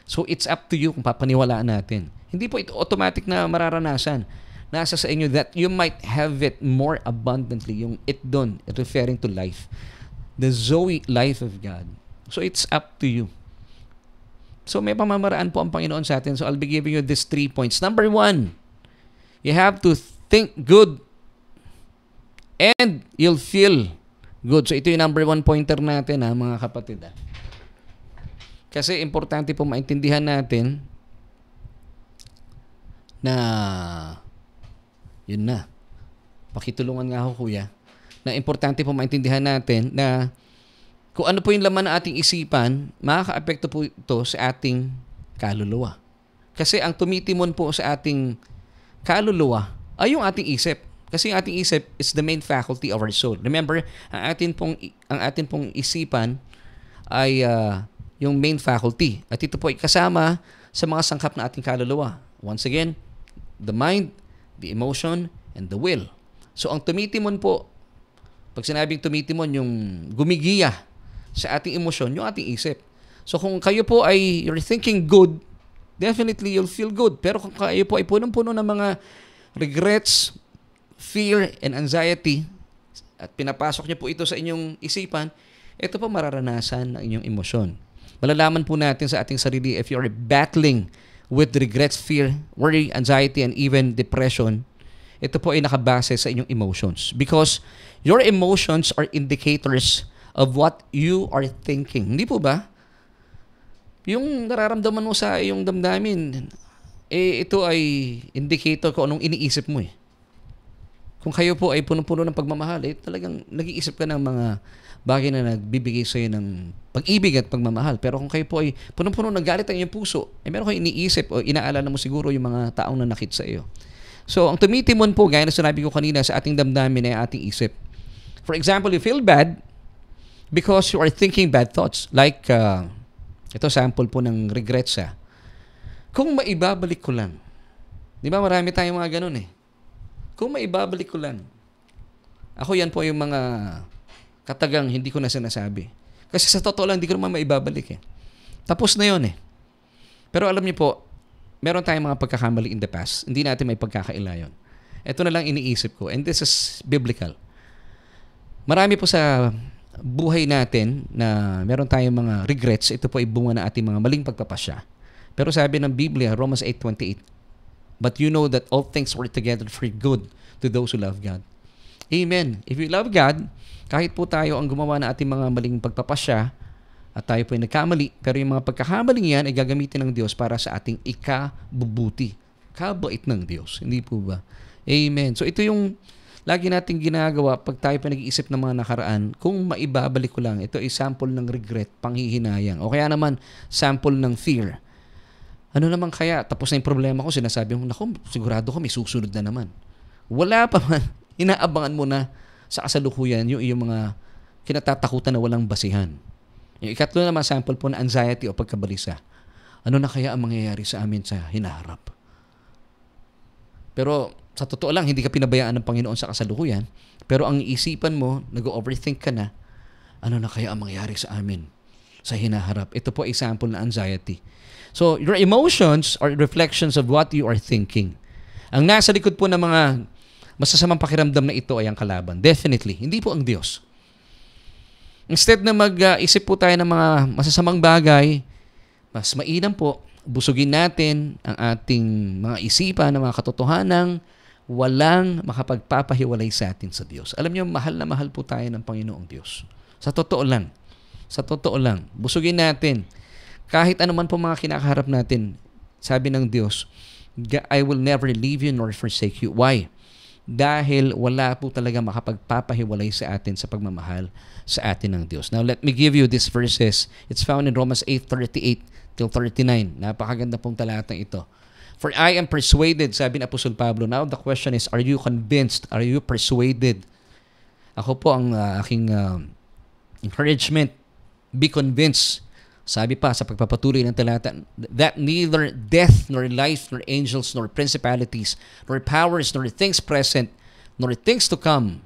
So it's up to you kung papaniwalaan natin. Hindi po ito automatic na mararanasan. Nasa sa inyo that you might have it more abundantly. Yung it doon, referring to life. The Zoe life of God. So it's up to you. So may pamamaraan po ang Panginoon sa atin. So I'll be giving you these 3 points. Number 1, you have to think good and you'll feel good. So ito yung number 1 pointer natin, mga kapatid. Kasi importante po maintindihan natin na yun na. Pakitulungan nga ako, kuya. Na importante po maintindihan natin na kung ano po yung laman ng ating isipan, makaka-apekto po ito sa ating kaluluwa. Kasi ang tumitimon po sa ating kaluluwa ay yung ating isip. Kasi yung ating isip is the main faculty of our soul. Remember, ang ating pong isipan ay yung main faculty. At ito po ay kasama sa mga sangkap na ating kaluluwa. Once again, the mind, the emotion, and the will. So ang tumitimon po, pag sinabing tumitimon, yung gumigiya sa ating emosyon, yung ating isip. So kung kayo po ay you're thinking good, definitely you'll feel good. Pero kung kayo po ay punong-puno ng mga regrets, fear, and anxiety, at pinapasok niyo po ito sa inyong isipan, ito po mararanasan ng inyong emosyon. Malalaman po natin sa ating sarili if you are battling with regrets, fear, worry, anxiety, and even depression, ito po ay nakabase sa inyong emotions. Because your emotions are indicators of what you are thinking. Hindi po ba? Yung nararamdaman mo sa iyong damdamin, ito ay indicator kung anong iniisip mo eh. Kung kayo po ay puno-puno ng pagmamahal, talagang nag-iisip ka ng mga bagay na nagbibigay sa iyo ng pag-ibig at pagmamahal. Pero kung kayo po ay puno-puno ng galit ang iyong puso, meron kayong iniisip o inaalala mo siguro yung mga taong nanakit sa iyo. So, ang tumitimon po, gaya na sinabi ko kanina, sa ating damdamin ay ating isip. For example, you feel bad because you are thinking bad thoughts. Like, ito sample po ng regrets Kung maibabalik ko lang. Di ba marami tayong mga ganun eh. Kung maibabalik ko lang. Ako yan po yung mga katagang hindi ko na sinasabi. Kasi sa totoo lang, hindi ko naman maibabalik eh. Tapos na yun eh. Pero alam niyo po, meron tayong mga pagkakamali in the past. Hindi natin may pagkakaila yun. Ito na lang iniisip ko. And this is biblical. Marami po sa buhay natin na meron tayong mga regrets. Ito po ay bunga na ating mga maling pagpapasya. Pero sabi ng Biblia, Romans 8:28, but you know that all things work together for good to those who love God. Amen. If we love God, kahit po tayo ang gumawa na ating mga maling pagpapasya at tayo po ay nagkamali, pero yung mga pagkakamaling yan ay gagamitin ng Diyos para sa ating ikabubuti. Kabait ng Diyos. Hindi po ba? Amen. So ito yung lagi nating ginagawa pag tayo pa nag-iisip ng mga nakaraan. Kung maibabalik ko lang, ito ay sample ng regret, panghihinayang. O kaya naman, sample ng fear. Ano naman kaya? Tapos na yung problema ko, sinasabi mo, naku, sigurado ko may susunod na naman. Wala pa man. Inaabangan mo na sa kasalukuyan yung iyong mga kinatatakutan na walang basihan. Yung ikatlo naman, sample po na anxiety o pagkabalisa. Ano na kaya ang mangyayari sa amin sa hinaharap? Pero sa totoo lang, hindi ka pinabayaan ng Panginoon sa kasalukuyan. Pero ang isipan mo, nag-overthink ka na, ano na kaya ang mangyayari sa amin sa hinaharap? Ito po ay sample na anxiety. So, your emotions are reflections of what you are thinking. Ang nasa likod po ng mga masasamang pakiramdam na ito ay ang kalaban. Definitely. Hindi po ang Diyos. Instead na mag-isip po tayo ng mga masasamang bagay, mas mainam po, busugin natin ang ating mga isipan ng mga katotohanang walang makapagpapahiwalay sa atin sa Diyos. Alam niyo, mahal na mahal po tayo ng Panginoong Diyos. Sa totoo lang. Sa totoo lang. Busugin natin. Kahit ano man po mga kinakaharap natin, sabi ng Diyos, I will never leave you nor forsake you. Why? Dahil wala po talaga makapagpapahiwalay sa atin sa pagmamahal sa atin ng Diyos. Now, let me give you these verses. It's found in Romans 8:38 till 39. Napakaganda pong talatang ito. For I am persuaded, sabi ni Apostol Pablo. Now, the question is, are you convinced? Are you persuaded? Ako po ang aking encouragement. Be convinced. Sabi pa sa pagpapatuloy ng talata, that neither death, nor life, nor angels, nor principalities, nor powers, nor things present, nor things to come,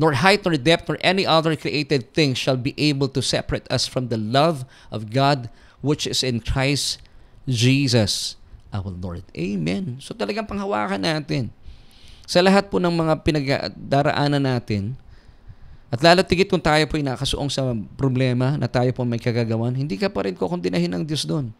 nor height, nor depth, nor any other created thing shall be able to separate us from the love of God which is in Christ Jesus our Lord. Amen. So talagang panghawakan natin. Sa lahat po ng mga pinagdaraanan natin, at lalo tigit kung tayo po ay nakasuong sa problema na tayo po may kagagawan, hindi ka pa rin kukundinahin ng Diyos doon.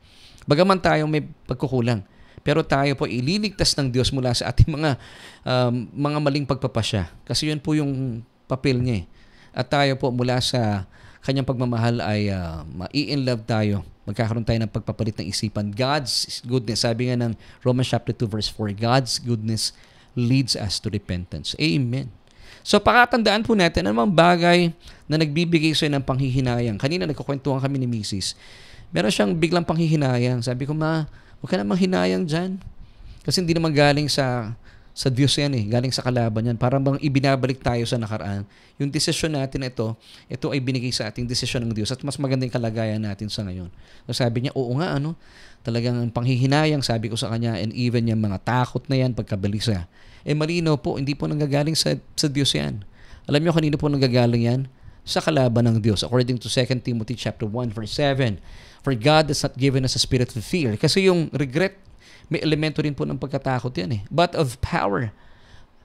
Bagaman tayo may pagkukulang. Pero tayo po ililigtas ng Diyos mula sa ating mga maling pagpapasya. Kasi yun po yung papel niya. At tayo po mula sa kanyang pagmamahal ay mai-inlove tayo. Magkakaroon tayo ng pagpapalit ng isipan. God's goodness, sabi nga ng Romans chapter 2 verse 4, God's goodness leads us to repentance. Amen. So, pakatandaan po natin anumang bagay na nagbibigay sa'yo ng panghihinayang. Kanina nagkukwentuhan kami ni Mrs. Meron siyang biglang panghihinayang. Sabi ko, Huwag ka namang hinayang dyan. Kasi hindi naman galing sa Diyos yan eh. Galing sa kalaban yan. Parang bang ibinabalik tayo sa nakaraan. Yung desisyon natin ito ay binigay sa ating desisyon ng Diyos at mas maganda yung kalagayan natin sa ngayon. So sabi niya, oo nga, talagang panghihinayang, sabi ko sa kanya, and even yung mga takot na yan, pagkabalisa. Malino po, hindi po nanggagaling sa Diyos yan. Alam niyo kanino po nanggagaling yan? Sa kalaban ng Diyos. According to 2 Timothy chapter 1 verse 7, for God has not given us a spirit of fear. Kasi yung regret, may elemento rin po ng pagkatakot yan eh. But of power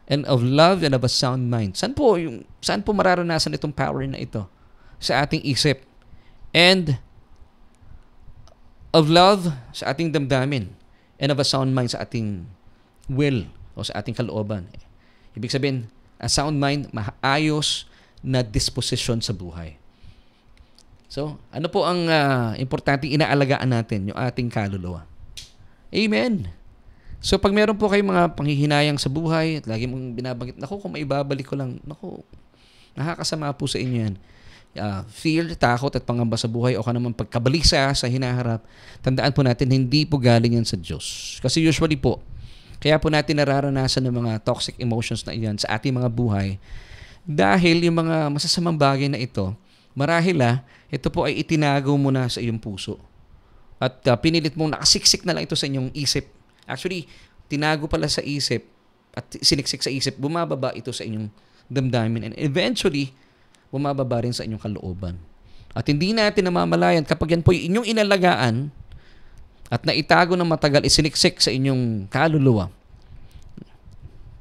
and of love and of a sound mind. Saan po mararanasan itong power na ito? Sa ating isip. And of love sa ating damdamin. And of a sound mind sa ating will o sa ating kalooban. Ibig sabihin, a sound mind, maayos na disposition sa buhay. So, ano po ang importante inaalagaan natin, yung ating kaluluwa? Amen. So, pag meron po kayong mga panghihinayang sa buhay, at lagi mong binabanggit, kung maibabalik ko lang, nakakasama po sa inyo yan. Fear, takot at pangamba sa buhay o naman pagkabalisa sa hinaharap, tandaan po natin, hindi po galing yan sa Diyos. Kasi usually po, kaya po natin nararanasan ng mga toxic emotions na iyan sa ating mga buhay dahil yung mga masasamang bagay na ito, marahil ito po ay itinago mo na sa iyong puso. At pinilit mong nakasiksik na lang ito sa inyong isip. Actually, tinago pala sa isip at siniksik sa isip, bumababa ito sa inyong damdamin. And eventually, bumababa rin sa inyong kalooban. At hindi natin namamalayan kapag yan po inyong inalagaan at naitago ng matagal, isiniksik sa inyong kaluluwa.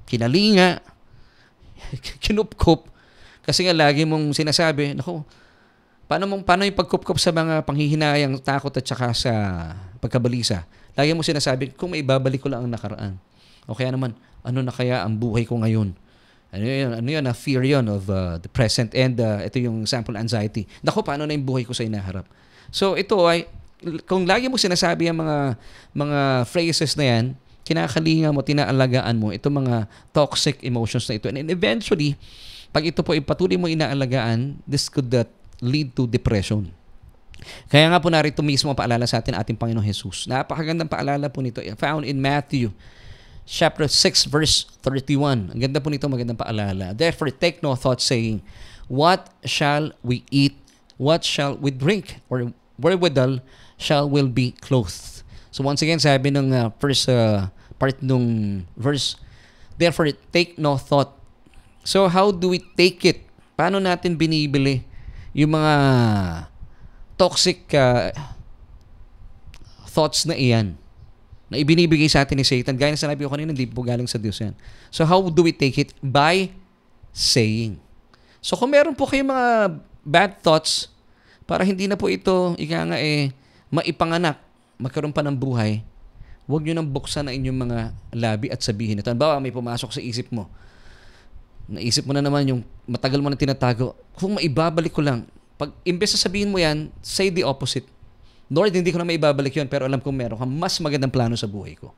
Kinalinga, kinupkup, kasi nga lagi mong sinasabi, paano yung pagkupkup sa mga panghihinayang takot at saka sa pagkabalisa? Lagi mong sinasabi, kung maibabalik ko lang ang nakaraan. O kaya naman, ano na kaya ang buhay ko ngayon? Ano yun? Fear yun of the present. And ito yung sample anxiety. Paano na yung buhay ko sa inaharap? So ito ay, kung lagi mo sinasabi ang mga phrases na yan, kinakalinga mo, tinaalagaan mo, itong mga toxic emotions na ito. And eventually, pag ito po ipatuloy mo inaalagaan, this could lead to depression. Kaya nga po narito mismo ang paalala sa atin ating Panginoong Jesus. Napakagandang paalala po nito. Found in Matthew chapter 6 verse 31. Ang ganda po nito, magandang paalala. Therefore, take no thought saying, what shall we eat? What shall we drink? Or wherewithal shall we be clothed? So once again, sabi ng first part nung verse, therefore, take no thought. So how do we take it? Paano natin binibili yung mga toxic thoughts na iyan na ibinibigay sa atin ni Satan? Gaya na sinabi ko kanina, hindi po galing sa Diyos yan. So how do we take it? By saying. So kung meron po kayong mga bad thoughts, para hindi na po ito, maipanganak, magkaroon pa ng buhay, huwag nyo nang buksan ang inyong mga labi at sabihin ito. Bawa, may pumasok sa isip mo. Naisip mo na naman yung matagal mo na tinatago. Kung maibabalik ko lang, pag imbes na sabihin mo yan, say the opposite. Lord, hindi ko na maibabalik yun, pero alam kong meron ka mas magandang plano sa buhay ko.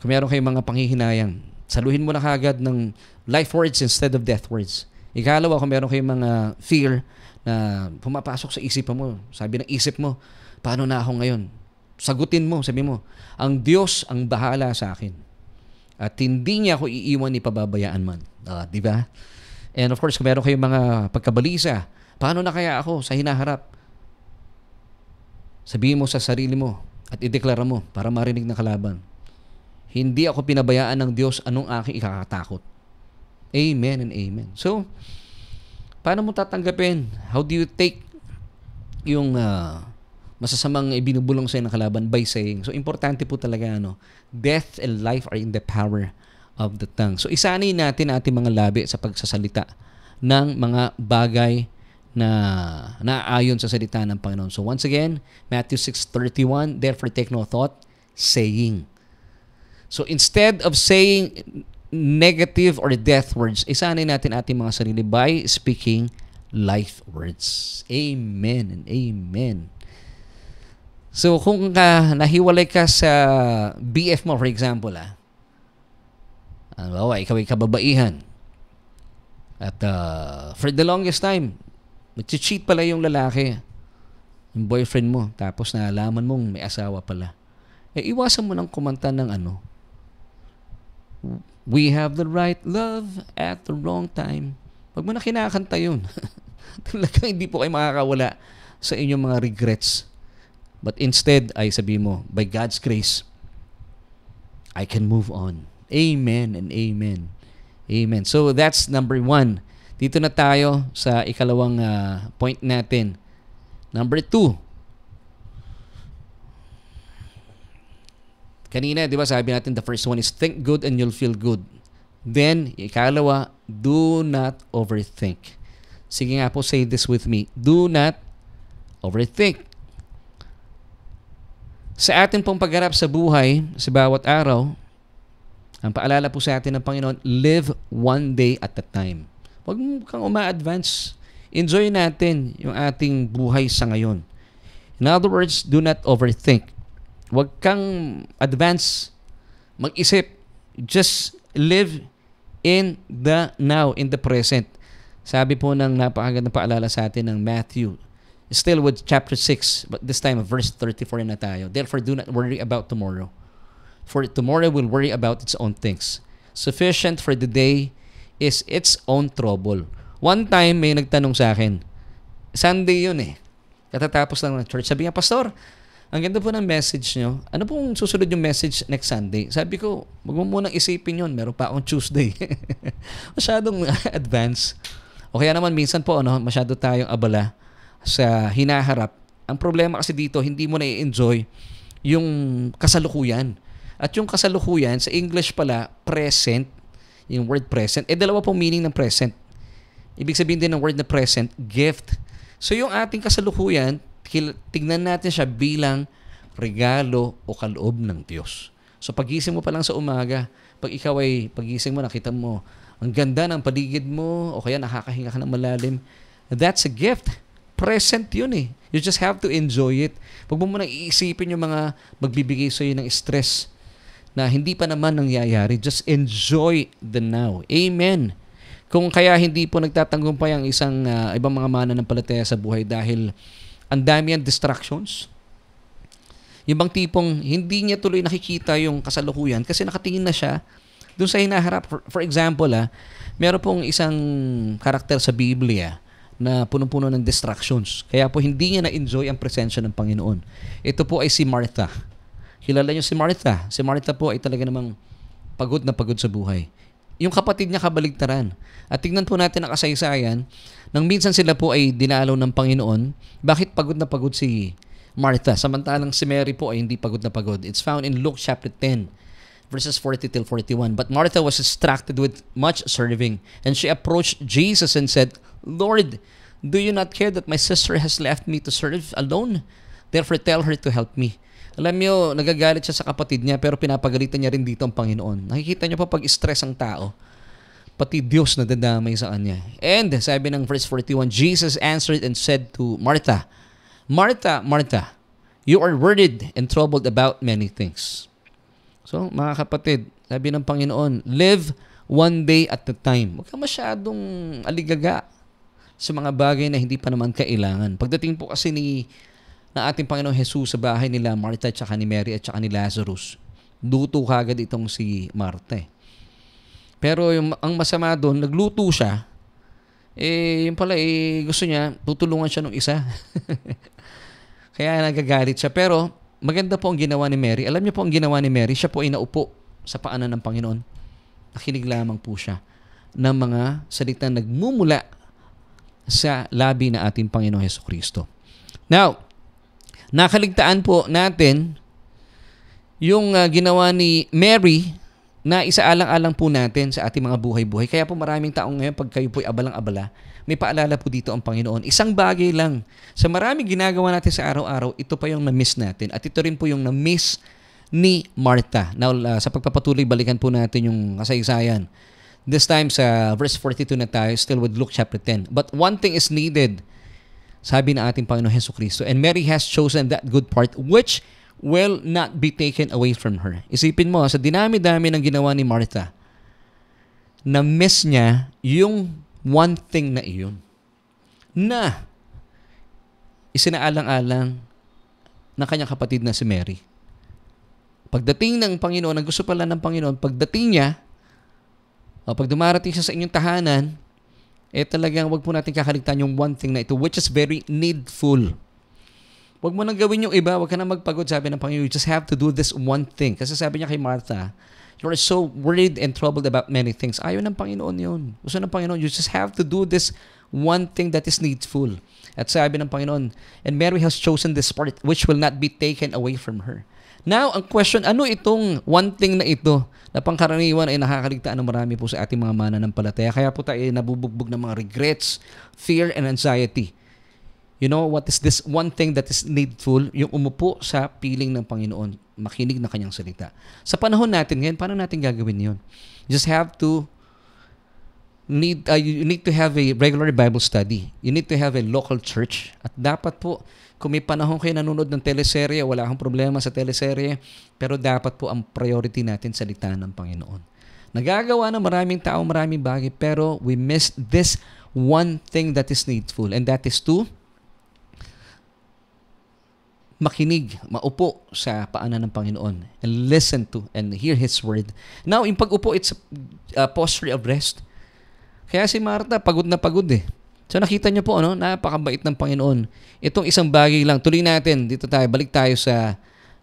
Kung meron kayong mga panghihinayang, saluhin mo na kagad ng life words instead of death words. Ikalawa, kung meron kayong mga fear na pumapasok sa isipan mo, sabi ng isip mo, paano na ako ngayon? Sagutin mo, sabi mo, ang Diyos ang bahala sa akin. At hindi niya ako iiwan ni pababayaan man. Di ba? And of course, kung meron kayong mga pagkabalisa, paano na kaya ako sa hinaharap? Sabihin mo sa sarili mo at ideklara mo para marinig ng kalaban. Hindi ako pinabayaan ng Diyos, anong aking ikakatakot. Amen and amen. So, paano mo tatanggapin? How do you take yung masasamang ibinubulong sa'yo ng kalaban? By saying. So, importante po talaga, death and life are in the power of the tongue. So, isanay natin ating mga labi sa pagsasalita ng mga bagay na naayon sa salita ng Panginoon. So, once again, Matthew 6:31, therefore take no thought, saying. So, instead of saying negative or death words, isanay natin ating mga sarili by speaking life words. Amen and amen. So, kung nahiwalay ka sa BF mo, for example, ikaw ay kababaihan. At for the longest time, nag-cheat pala yung lalaki. yung boyfriend mo, tapos nalaman mong may asawa pala. Iwasan mo ng kumanta ng We have the right love at the wrong time. Pag mo na kinakanta yun, talagang hindi po kayo makakawala sa inyong mga regrets. But instead, ay sabi mo, by God's grace, I can move on. Amen and amen. Amen. So that's number 1. Dito na tayo sa ikalawang point natin. Number 2. Kanina, di ba sabi natin, the first one is think good and you'll feel good. Then, ikalawa, do not overthink. Sige nga po, say this with me. Do not overthink. Sa atin pong pagharap sa buhay, sa bawat araw, ang paalala po sa atin ng Panginoon, live one day at a time. Huwag kang uma-advance. Enjoy natin yung ating buhay sa ngayon. In other words, do not overthink. Huwag kang advance, mag-isip. Just live in the now, in the present. Sabi po ng napakagandang paalala sa atin ng Matthew, still with chapter 6, but this time verse 34 na tayo. Therefore, do not worry about tomorrow. For tomorrow will worry about its own things. Sufficient for the day is its own trouble. One time, may nagtanong sa akin, Sunday yun katatapos lang ng church. Sabi niya, Pastor, ang ganda po ng message nyo. Ano pong susunod yung message next Sunday? Sabi ko, wag mo munang isipin yun. Meron pa akong Tuesday. Masyadong advance. O kaya naman minsan po, masyado tayong abala sa hinaharap. Ang problema kasi dito, hindi mo na-enjoy yung kasalukuyan. At yung kasalukuyan, sa English pala, present, yung word present, dalawa pong meaning ng present. Ibig sabihin din ng word na present, gift. So yung ating kasalukuyan, tignan natin siya bilang regalo o kaloob ng Diyos. So pagising mo pa lang sa umaga, pag ikaw ay pagising mo, nakita mo, ang ganda ng paligid mo, o kaya nakakahinga ka ng malalim, that's a gift. Present yun You just have to enjoy it. Huwag mo nang iisipin yung mga magbibigay sa'yo ng stress na hindi pa naman nangyayari. Just enjoy the now. Amen. Kung kaya hindi po nagtatanggungpay ang isang ibang mga mananampalataya sa buhay dahil ang dami ang distractions. Yung bang tipong hindi niya tuloy nakikita yung kasalukuyan kasi nakatingin na siya doon sa hinaharap. For example, meron pong isang karakter sa Biblia na punong-puno ng distractions. Kaya po hindi niya na-enjoy ang presensya ng Panginoon. Ito po ay si Martha. Kilala niyo si Martha. Si Martha po ay talaga namang pagod na pagod sa buhay. Yung kapatid niya kabaligtaran. At tignan po natin ang kasaysayan, nang minsan sila po ay dinalaw ng Panginoon, bakit pagod na pagod si Martha? Samantalang si Mary po ay hindi pagod na pagod. It's found in Luke chapter 10, verses 40 till 41. But Martha was distracted with much serving, and she approached Jesus and said, Lord, do you not care that my sister has left me to serve alone? Therefore tell her to help me. Alam niyo, nagagalit siya sa kapatid niya pero pinapagalitan niya rin dito ang Panginoon. Nakikita niyo pa pag stress ang tao, pati Diyos nadadamay sa kanya. And sabi ng verse 41, Jesus answered and said to Martha, Martha, Martha, you are worried and troubled about many things. So, mga kapatid, sabi ng Panginoon, live one day at a time. Huwag ka masyadong aligaga sa mga bagay na hindi pa naman kailangan. Pagdating po kasi na ating Panginoong Jesus sa bahay nila Martha at saka ni Mary at saka ni Lazarus, luto kagad itong si Martha. Pero ang masama doon, nagluto siya, yung pala gusto niya, tutulungan siya ng isa. Kaya nagagalit siya. Pero maganda po ang ginawa ni Mary. Alam niyo po ang ginawa ni Mary, siya po ay naupo sa paanan ng Panginoon. Nakinig lamang po siya ng mga salitang nagmumula sa labi na ating Panginoong Hesukristo. Now, nakaligtaan po natin yung ginawa ni Mary na isaalang-alang po natin sa ating mga buhay-buhay. Kaya po maraming taong ngayon, pag kayo po'y abalang-abala, may paalala po dito ang Panginoon. Isang bagay lang. Sa maraming ginagawa natin sa araw-araw, ito pa yung na-miss natin. At ito rin po yung na-miss ni Martha. Now, sa pagpapatuloy, balikan po natin yung kasaysayan. This time sa verse 42 na tayo, still with Luke chapter 10. But one thing is needed, sabi na ating Panginoon Hesukristo, and Mary has chosen that good part which will not be taken away from her. Isipin mo, sa dinami-dami ng ginawa ni Martha, na-miss niya yung one thing na iyon. Na isinaalang-alang ng kanyang kapatid na si Mary. Pagdating ng Panginoon, ang gusto pala ng Panginoon, pagdating niya, o pag dumarating siya sa inyong tahanan, talagang wag po natin kakaligtaan yung one thing na ito, which is very needful. Wag mo nang gawin yung iba, wag ka na magpagod, sabi ng Panginoon. You just have to do this one thing. Kasi sabi niya kay Martha, you are so worried and troubled about many things. Ayaw ng Panginoon yun. Gusto ng Panginoon, you just have to do this one thing that is needful. At sabi ng Panginoon, and Mary has chosen this part which will not be taken away from her. Now, ang question, ano itong one thing na ito na pangkaraniwan ay nakakaligtaan ng marami po sa ating mga mananampalataya? Kaya po tayo nabubugbog ng mga regrets, fear, and anxiety. You know, what is this one thing that is needful? Yung umupo sa piling ng Panginoon, makinig na kanyang salita. Sa panahon natin ngayon, paano natin gagawin yun? You just have to you need to have a regular Bible study. You need to have a local church. At dapat po, kung may panahon kayo nanonood ng teleserye, wala akong problema sa teleserye, pero dapat po ang priority natin salita ng Panginoon. Nagagawa ng maraming tao, maraming bagay, pero we miss this one thing that is needful, and that is to makinig, maupo sa paanan ng Panginoon and listen to and hear His Word. Now, yung pag-upo, it's a posture of rest. Kaya si Martha, pagod na pagod eh. So nakita niyo po, napakabait ng Panginoon. Itong isang bagay lang, tuloy natin, dito tayo, balik tayo sa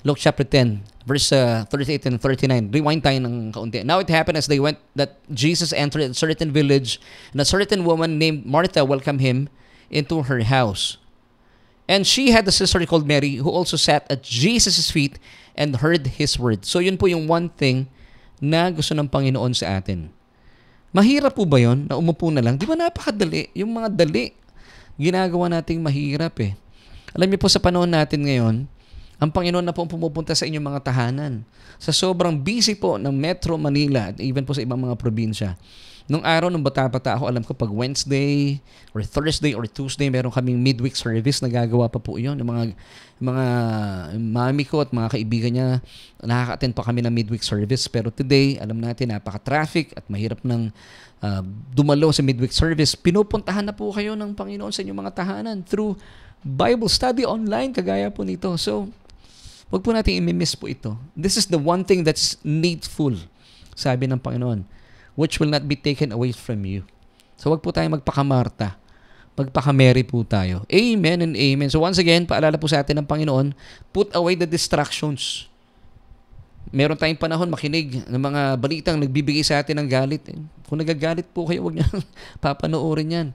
Luke chapter 10, verse 38 and 39. Rewind tayo ng kaunti. Now it happened as they went that Jesus entered a certain village, and a certain woman named Martha welcomed him into her house. And she had a sister called Mary who also sat at Jesus' feet and heard His word. So yun po yung one thing na gusto ng Panginoon sa atin. Mahirap po ba yun na umupo na lang? Di ba napakadali? Yung mga dali, ginagawa nating mahirap eh. Alam niyo po sa panahon natin ngayon, ang Panginoon na po pumupunta sa inyong mga tahanan. Sa sobrang busy po ng Metro Manila at even po sa ibang mga probinsya. Nung araw, nung bata-bata ako, alam ko pag Wednesday or Thursday or Tuesday, meron kaming midweek service, nagagawa pa po yun. Yung mga mami ko at mga kaibigan niya, nakaka-attend pa kami ng midweek service. Pero today, alam natin, napaka-traffic at mahirap ng dumalo sa midweek service. Pinupuntahan na po kayo ng Panginoon sa inyong mga tahanan through Bible study online, kagaya po nito. So, wag po natin i-miss po ito. This is the one thing that's needful, sabi ng Panginoon, which will not be taken away from you. So wag po tayo magpaka-Martha. Magpaka-Mary po tayo. Amen and amen. So once again, paalala po sa atin ng Panginoon, put away the distractions. Meron tayong panahon makinig ng mga balitang nagbibigay sa atin ng galit. Kung nagagalit po kayo, wag niyo papanoorin yan.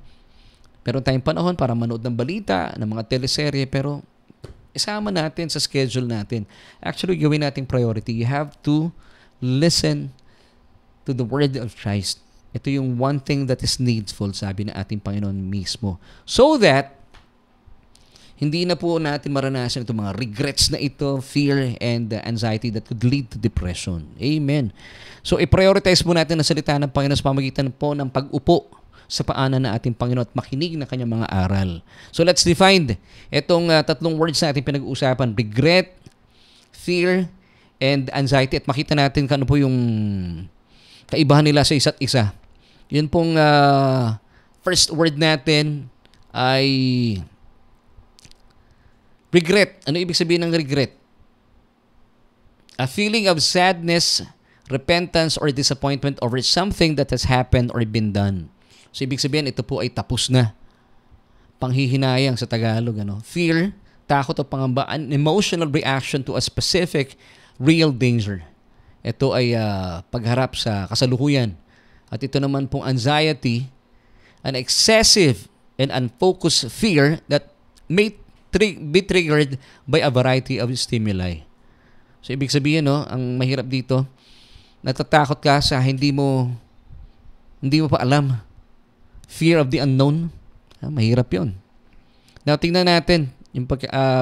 Meron tayong panahon para manood ng balita, ng mga teleserye, pero isama natin sa schedule natin. Actually, gawin nating priority. You have to listen to the word of Christ. Ito yung one thing that is needful, sabi ng ating Panginoon mismo. So that, hindi na po natin maranasan itong mga regrets na ito, fear and anxiety that could lead to depression. Amen. So, i-prioritize po natin ang salita ng Panginoon sa pamagitan po ng pag-upo sa paanan ng ating Panginoon at makinig na kanyang mga aral. So, let's define itong tatlong words na ating pinag-uusapan. Regret, fear, and anxiety. At makita natin kung ano po yung kaibahan nila sa isa't isa. Yun pong first word natin ay regret. Ano ibig sabihin ng regret? A feeling of sadness, repentance, or disappointment over something that has happened or been done. So ibig sabihin, ito po ay tapos na. Panghihinayang sa Tagalog. Fear, takot o pangamba, an emotional reaction to a specific real danger. Ito ay pagharap sa kasalukuyan. At ito naman pong anxiety, an excessive and unfocused fear that may be triggered by a variety of stimuli. So, ibig sabihin, ang mahirap dito, natatakot ka sa hindi mo pa alam. Fear of the unknown. Mahirap yun. Now, tingnan natin yung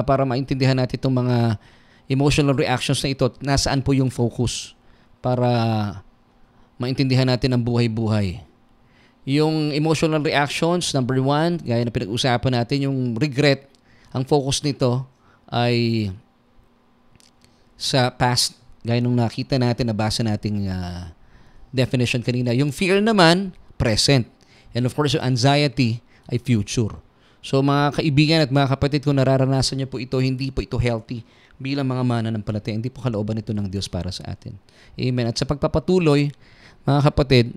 para maintindihan natin itong mga emotional reactions na ito, nasaan po yung focus para maintindihan natin ang buhay-buhay. Yung emotional reactions, number 1, gaya na pinag-usapan natin, yung regret, ang focus nito ay sa past, gaya nung nakita natin, nabasa nating definition kanina. Yung fear naman, present. And of course, yung anxiety ay future. So mga kaibigan at mga kapatid, kung nararanasan niyo po ito, hindi po ito healthy bilang mga mananampalataya. Hindi po kalooban ito ng Diyos para sa atin. Amen. At sa pagpapatuloy, mga kapatid,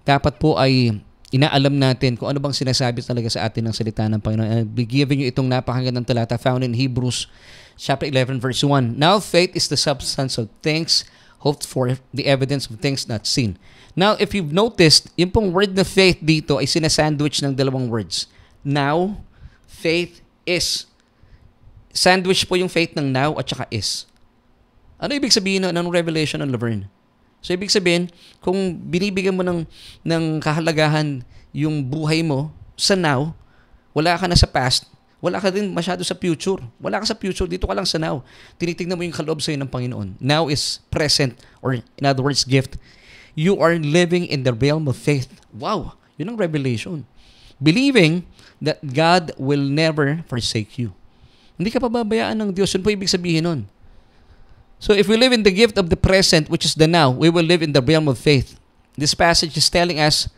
dapat po ay inaalam natin kung ano bang sinasabi talaga sa atin ng salita ng Panginoon. I'll be giving you itong napakagandang talata found in Hebrews chapter 11 verse 1. Now faith is the substance of things hoped for, the evidence of things not seen. Now if you've noticed, yung pong word na faith dito ay sinasandwich ng dalawang words. Now, faith is. Sandwich po yung faith ng now at saka is. Ano ibig sabihin ng revelation ng Laverne? So, ibig sabihin, kung binibigyan mo ng kahalagahan yung buhay mo sa now, wala ka na sa past, wala ka din masyado sa future. Wala ka sa future, dito ka lang sa now. Tinitignan mo yung kaloob sa'yo ng Panginoon. Now is present, or in other words, gift. You are living in the realm of faith. Wow! Yun ang revelation. Believing that God will never forsake you. Hindi ka pababayaan ng Diyos. Yun po ibig sabihin nun. So if we live in the gift of the present, which is the now, we will live in the realm of faith. This passage is telling us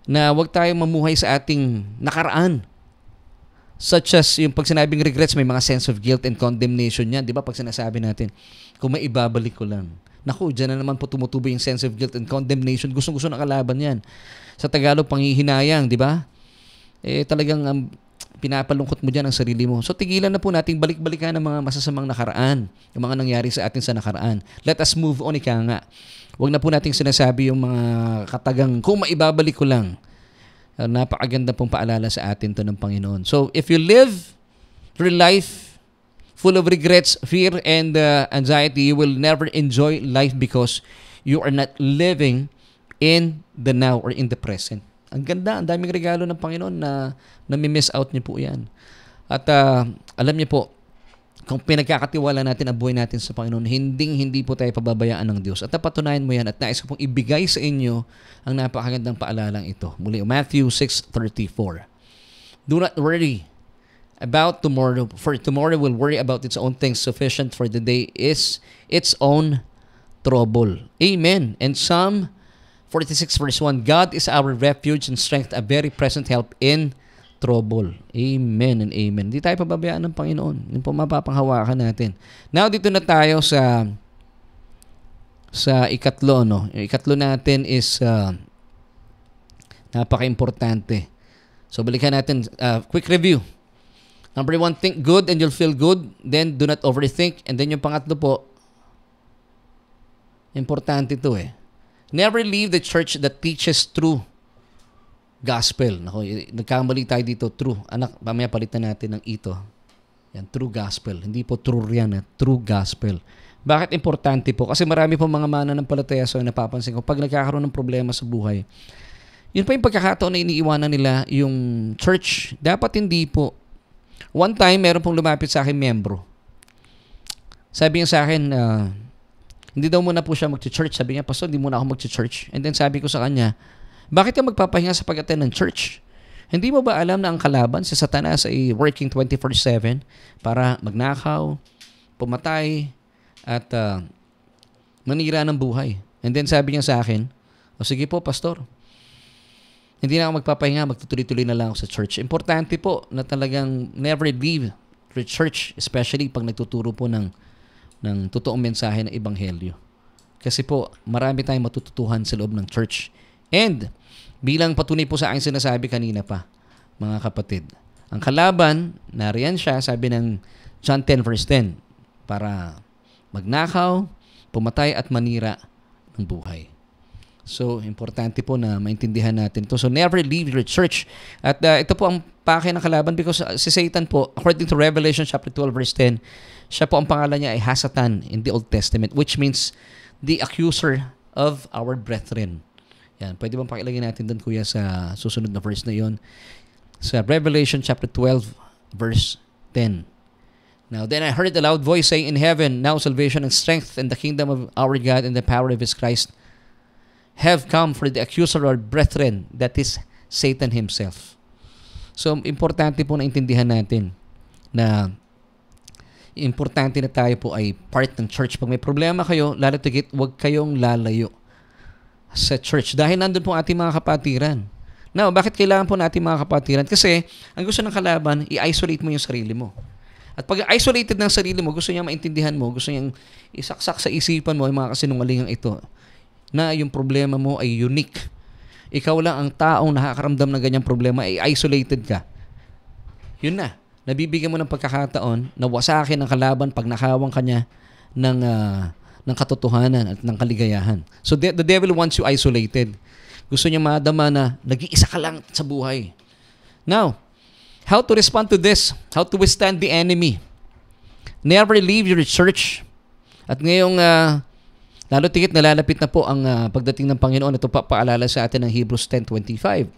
na huwag tayong mamuhay sa ating nakaraan. Such as yung pag sinabing regrets, may mga sense of guilt and condemnation yan. Di ba pag sinasabi natin, kung may ibabalik ko lang. Naku, dyan na naman po tumutubo yung sense of guilt and condemnation. Gustong-gusto na kalaban yan. Sa Tagalog, panghihinayang, di ba? Talagang pinapalungkot mo dyan ang sarili mo. So tigilan na po nating balik-balikan ng mga masasamang nakaraan, yung mga nangyari sa atin sa nakaraan. Let us move on, ika nga. Huwag na po nating sinasabi yung mga katagang, kung maibabalik ko lang. Napakaganda pong paalala sa atin to ng Panginoon. So if you live your life full of regrets, fear, and anxiety, you will never enjoy life because you are not living in the now or in the present. Ang ganda, ang daming regalo ng Panginoon na nami-miss out niyo po yan. At alam niyo po, kung pinagkakatiwala natin ang buhay natin sa Panginoon, hindi po tayo pababayaan ng Diyos. At napatunayan mo yan at nais ko pong ibigay sa inyo ang napakagandang paalalang ito. Muli, Matthew 6:34. Do not worry about tomorrow, for tomorrow will worry about its own things. Sufficient for the day is its own trouble. Amen. And Psalm 46 verse 1, God is our refuge and strength, a very present help in trouble. Amen and amen. Hindi tayo pababayaan ng Panginoon. Yung po mapapanghawakan natin. Now, dito na tayo sa ikatlo. No? Yung ikatlo natin is napaka-importante. So, balikan natin. Quick review. Number 1, think good and you'll feel good. Then, do not overthink. And then yung pangatlo po, importante ito Never leave the church that teaches true gospel. Nako, nagkamali tayo dito, true. Anak, mamaya palitan natin ng ito. Yan, true gospel. Hindi po true yan, true gospel. Bakit importante po? Kasi marami po mga mananampalataya so napapansin ko, pag nagkakaroon ng problema sa buhay, yun pa yung pagkakataon na iniiwanan nila yung church. Dapat hindi po. One time, meron pong lumapit sa akin membro. Sabi niya sa akin, hindi daw muna po siya mag-church. Sabi niya, Pastor, hindi muna ako mag-church. And then sabi ko sa kanya, bakit ka magpapahinga sa pag-attend ng church? Hindi mo ba alam na ang kalaban si Satanas ay working 24/7 para magnakaw, pumatay, at manira ng buhay? And then sabi niya sa akin, o sige po, Pastor, hindi na ako magpapahinga, magtutuloy-tuloy na lang ako sa church. Importante po na talagang never leave the church, especially pag nagtuturo po ng totoong mensahe ng Ebanghelyo. Kasi po, marami tayong matututuhan sa loob ng church. And, bilang patunay po sa aking sinasabi kanina pa, mga kapatid, ang kalaban, nariyan siya, sabi ng John 10 verse 10, para magnakaw, pumatay at manira ng buhay. So, importante po na maintindihan natin ito. So, never leave your church. At ito po ang pake ng kalaban because si Satan po, according to Revelation chapter 12 verse 10, siya po ang pangalan niya ay Hasatan in the Old Testament, which means the accuser of our brethren. Yan, pwede bang pakilagay natin doon, kuya, sa susunod na verse na yon? Sa Revelation chapter 12 verse 10. Now, then I heard a loud voice saying in heaven, now salvation and strength and the kingdom of our God and the power of His Christ have come, for the accuser of our brethren, that is Satan himself. So, importante po na intindihan natin na importante na tayo po ay part ng church. Pag may problema kayo, lalo tigit, huwag kayong lalayo sa church. Dahil nandun po ating mga kapatiran. Now, bakit kailangan po natin mga kapatiran? Kasi, ang gusto ng kalaban, i-isolate mo yung sarili mo. At pag isolated ng sarili mo, gusto niya maintindihan mo, gusto niyang isaksak sa isipan mo yung mga kasinungalingang ito na yung problema mo ay unique. Ikaw lang ang taong nakakaramdam ng ganyang problema, ay isolated ka. Yun na. Nabibigyan mo ng pagkakataon na wasakin ng kalaban pag nakawang kanya ng katotohanan at ng kaligayahan. So the devil wants you isolated. Gusto niya madama na nag-iisa ka lang sa buhay. Now, how to respond to this? How to withstand the enemy? Never leave your church. At ngayong lalo tigit nalalapit na po ang pagdating ng Panginoon. Ito paalala sa atin ng Hebrews 10:25.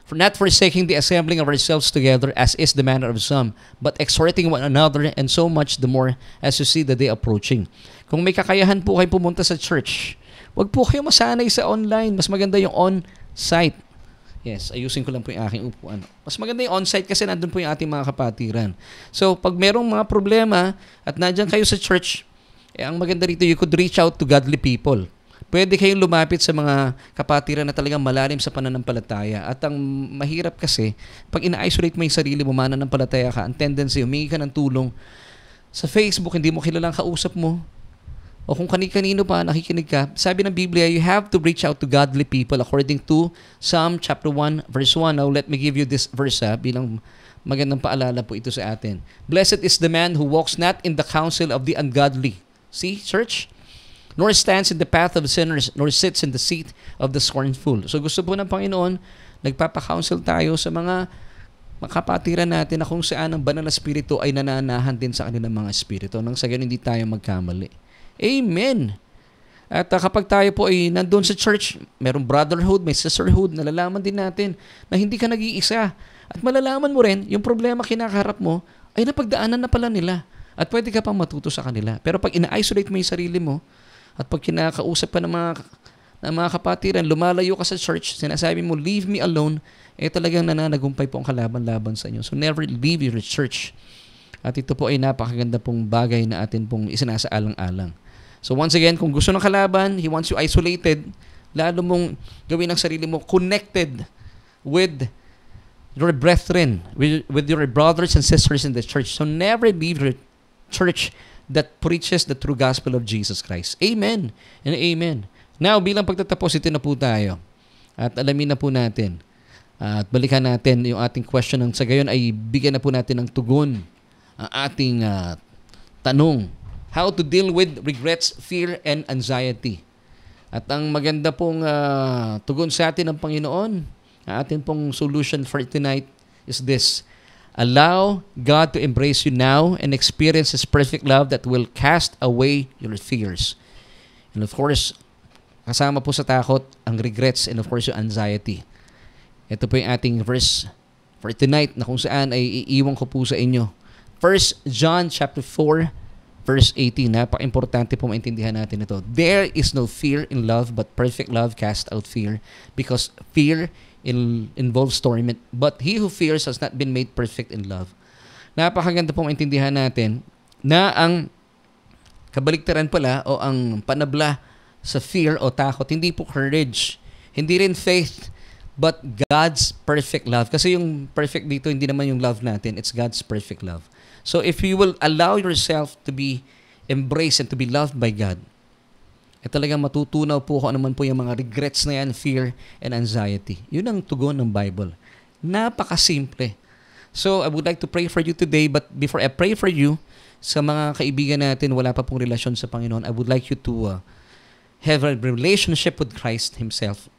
For not forsaking the assembling of ourselves together as is the manner of some, but exhorting one another, and so much the more as you see the day approaching. Kung may kakayahan po kayo pumunta sa church, wag po kayo masanay sa online. Mas maganda yung on-site. Yes, ayusin ko lang po yung aking upuan. Mas maganda yung on-site kasi nandun po yung ating mga kapatiran. So, pag merong mga problema at nandyan kayo sa church, ang maganda rito, you could reach out to godly people. Pwede kayong lumapit sa mga kapatiran na talagang malalim sa pananampalataya. At ang mahirap kasi, pag ina-isolate mo yung sarili mo, mananampalataya ka, ang tendency, humingi ka ng tulong sa Facebook, hindi mo kilalang kausap mo, o kung kani-kanino pa nakikinig ka, sabi ng Biblia, you have to reach out to godly people according to Psalm chapter 1, verse 1. Now, let me give you this verse bilang magandang paalala po ito sa atin. Blessed is the man who walks not in the counsel of the ungodly. See, church? Nor stands in the path of sinners, nor sits in the seat of the scornful. So gusto po ng Panginoon, nagpapa-counsel tayo sa mga kapatiran natin na kung saan ang banal na spirito ay nananahan din sa kanilang mga spirito nang sa ganun hindi tayo magkamali. Amen! At kapag tayo po ay nandun sa church, merong brotherhood, may sisterhood, nalalaman din natin na hindi ka nag-iisa. At malalaman mo rin, yung problema kinakaharap mo, ay napagdaanan na pala nila. At pwede ka pang matuto sa kanila. Pero pag ina-isolate mo yung sarili mo, at pag kinakausap pa ng mga kapatiran, lumalayo ka sa church, sinasabi mo, leave me alone, talagang nananagumpay po ang kalaban-laban sa inyo. So never leave your church. At ito po ay napakaganda pong bagay na atin pong isinasaalang-alang. So once again, kung gusto ng kalaban, he wants you isolated, lalo mong gawin ang sarili mo connected with your brethren, with your brothers and sisters in the church. So never leave your church that preaches the true gospel of Jesus Christ. Amen and amen. Now, bilang pagtatapos, ito na po tayo. At alamin na po natin. At balikan natin yung ating question. Nang sa gayon ay bigyan na po natin ng tugon ang ating tanong. How to deal with regrets, fear, and anxiety. At ang maganda pong tugon sa atin ng Panginoon, ang ating pong solution for tonight is this. Allow God to embrace you now and experience His perfect love that will cast away your fears. And of course, kasama po sa takot ang regrets and of course yung anxiety. Ito po yung ating verse for tonight na kung saan ay iiwan ko po sa inyo. 1 John chapter 4 verse 18. Napaka-importante po maintindihan natin ito. There is no fear in love, but perfect love casts out fear, because fear involves torment, but he who fears has not been made perfect in love. Napakaganda pong maintindihan natin na ang kabaliktaran pala o ang panabla sa fear o takot, hindi po courage, hindi rin faith, but God's perfect love. Kasi yung perfect dito, hindi naman yung love natin, it's God's perfect love. So if you will allow yourself to be embraced and to be loved by God, talagang matutunaw po kung ano man po yung mga regrets na yan, fear and anxiety. Yun ang tugon ng Bible. Napakasimple. So, I would like to pray for you today, but before I pray for you, sa mga kaibigan natin, wala pa pong relasyon sa Panginoon, I would like you to have a relationship with Christ Himself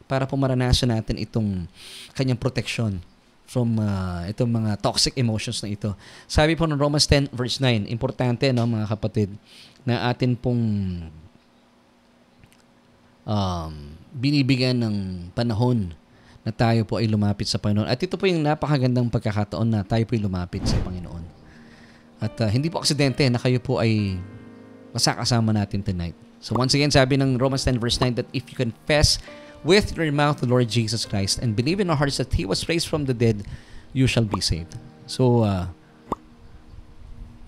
para po maranasan natin itong kanyang protection from itong mga toxic emotions na ito. Sabi po ng Romans 10 verse 9, importante mga kapatid, na atin pong binibigyan ng panahon na tayo po ay lumapit sa Panginoon. At ito po yung napakagandang pagkakataon na tayo po ay lumapit sa Panginoon. At hindi po aksidente na kayo po ay masakasama natin tonight. So once again, sabi ng Romans 10 verse 9 that if you confess with your mouth the Lord Jesus Christ and believe in your hearts that He was raised from the dead, you shall be saved. So,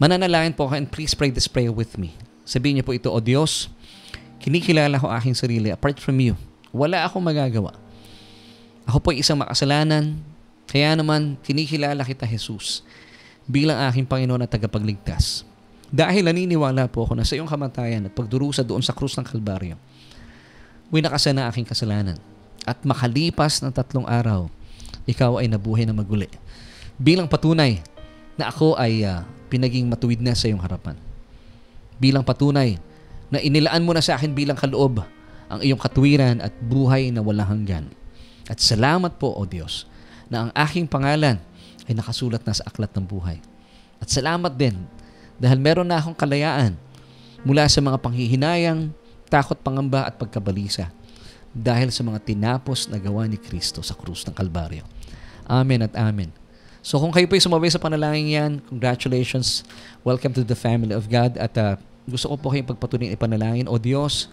mananalangin po kayo and please pray this prayer with me. Sabihin niyo po ito, O Diyos, kinikilala ko aking sarili. Apart from you, wala akong magagawa. Ako po ay isang makasalanan, kaya naman kinikilala kita, Jesus, bilang aking Panginoon at tagapagligtas. Dahil naniniwala po ako na sa iyong kamatayan at pagdurusa doon sa krus ng Kalbaryo, winakasan na aking kasalanan. At makalipas ng 3 araw, ikaw ay nabuhay na maguli. Bilang patunay na ako ay pinaging matuwid na sa iyong harapan. Bilang patunay na inilaan mo na sa akin bilang kaloob ang iyong katuwiran at buhay na walang hanggan. At salamat po, O Diyos, na ang aking pangalan ay nakasulat na sa aklat ng buhay. At salamat din dahil meron na akong kalayaan mula sa mga panghihinayang, takot, pangamba at pagkabalisa dahil sa mga tinapos na gawa ni Kristo sa krus ng Kalbaryo. Amen at amen. So kung kayo po ay sumabay sa panalangin yan, congratulations. Welcome to the family of God. At gusto ko po kayong pagpatuloy ipanalangin. O Diyos,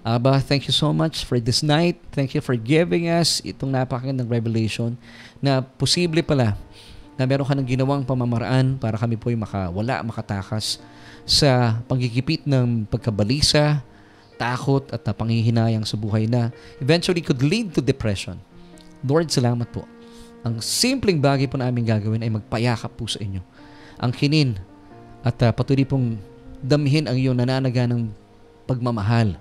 Aba, thank you so much for this night. Thank you for giving us itong napakagandang revelation na posible pala na meron ka ng ginawang pamamaraan para kami po ay makatakas sa panggigipit ng pagkabalisa, takot at panghihinayang sa buhay na eventually could lead to depression. Lord, salamat po. Ang simpleng bagay po namin gagawin ay magpayakap po sa inyo. Ang kinin at patuloy pong damhin ang iyong nananaganang pagmamahal.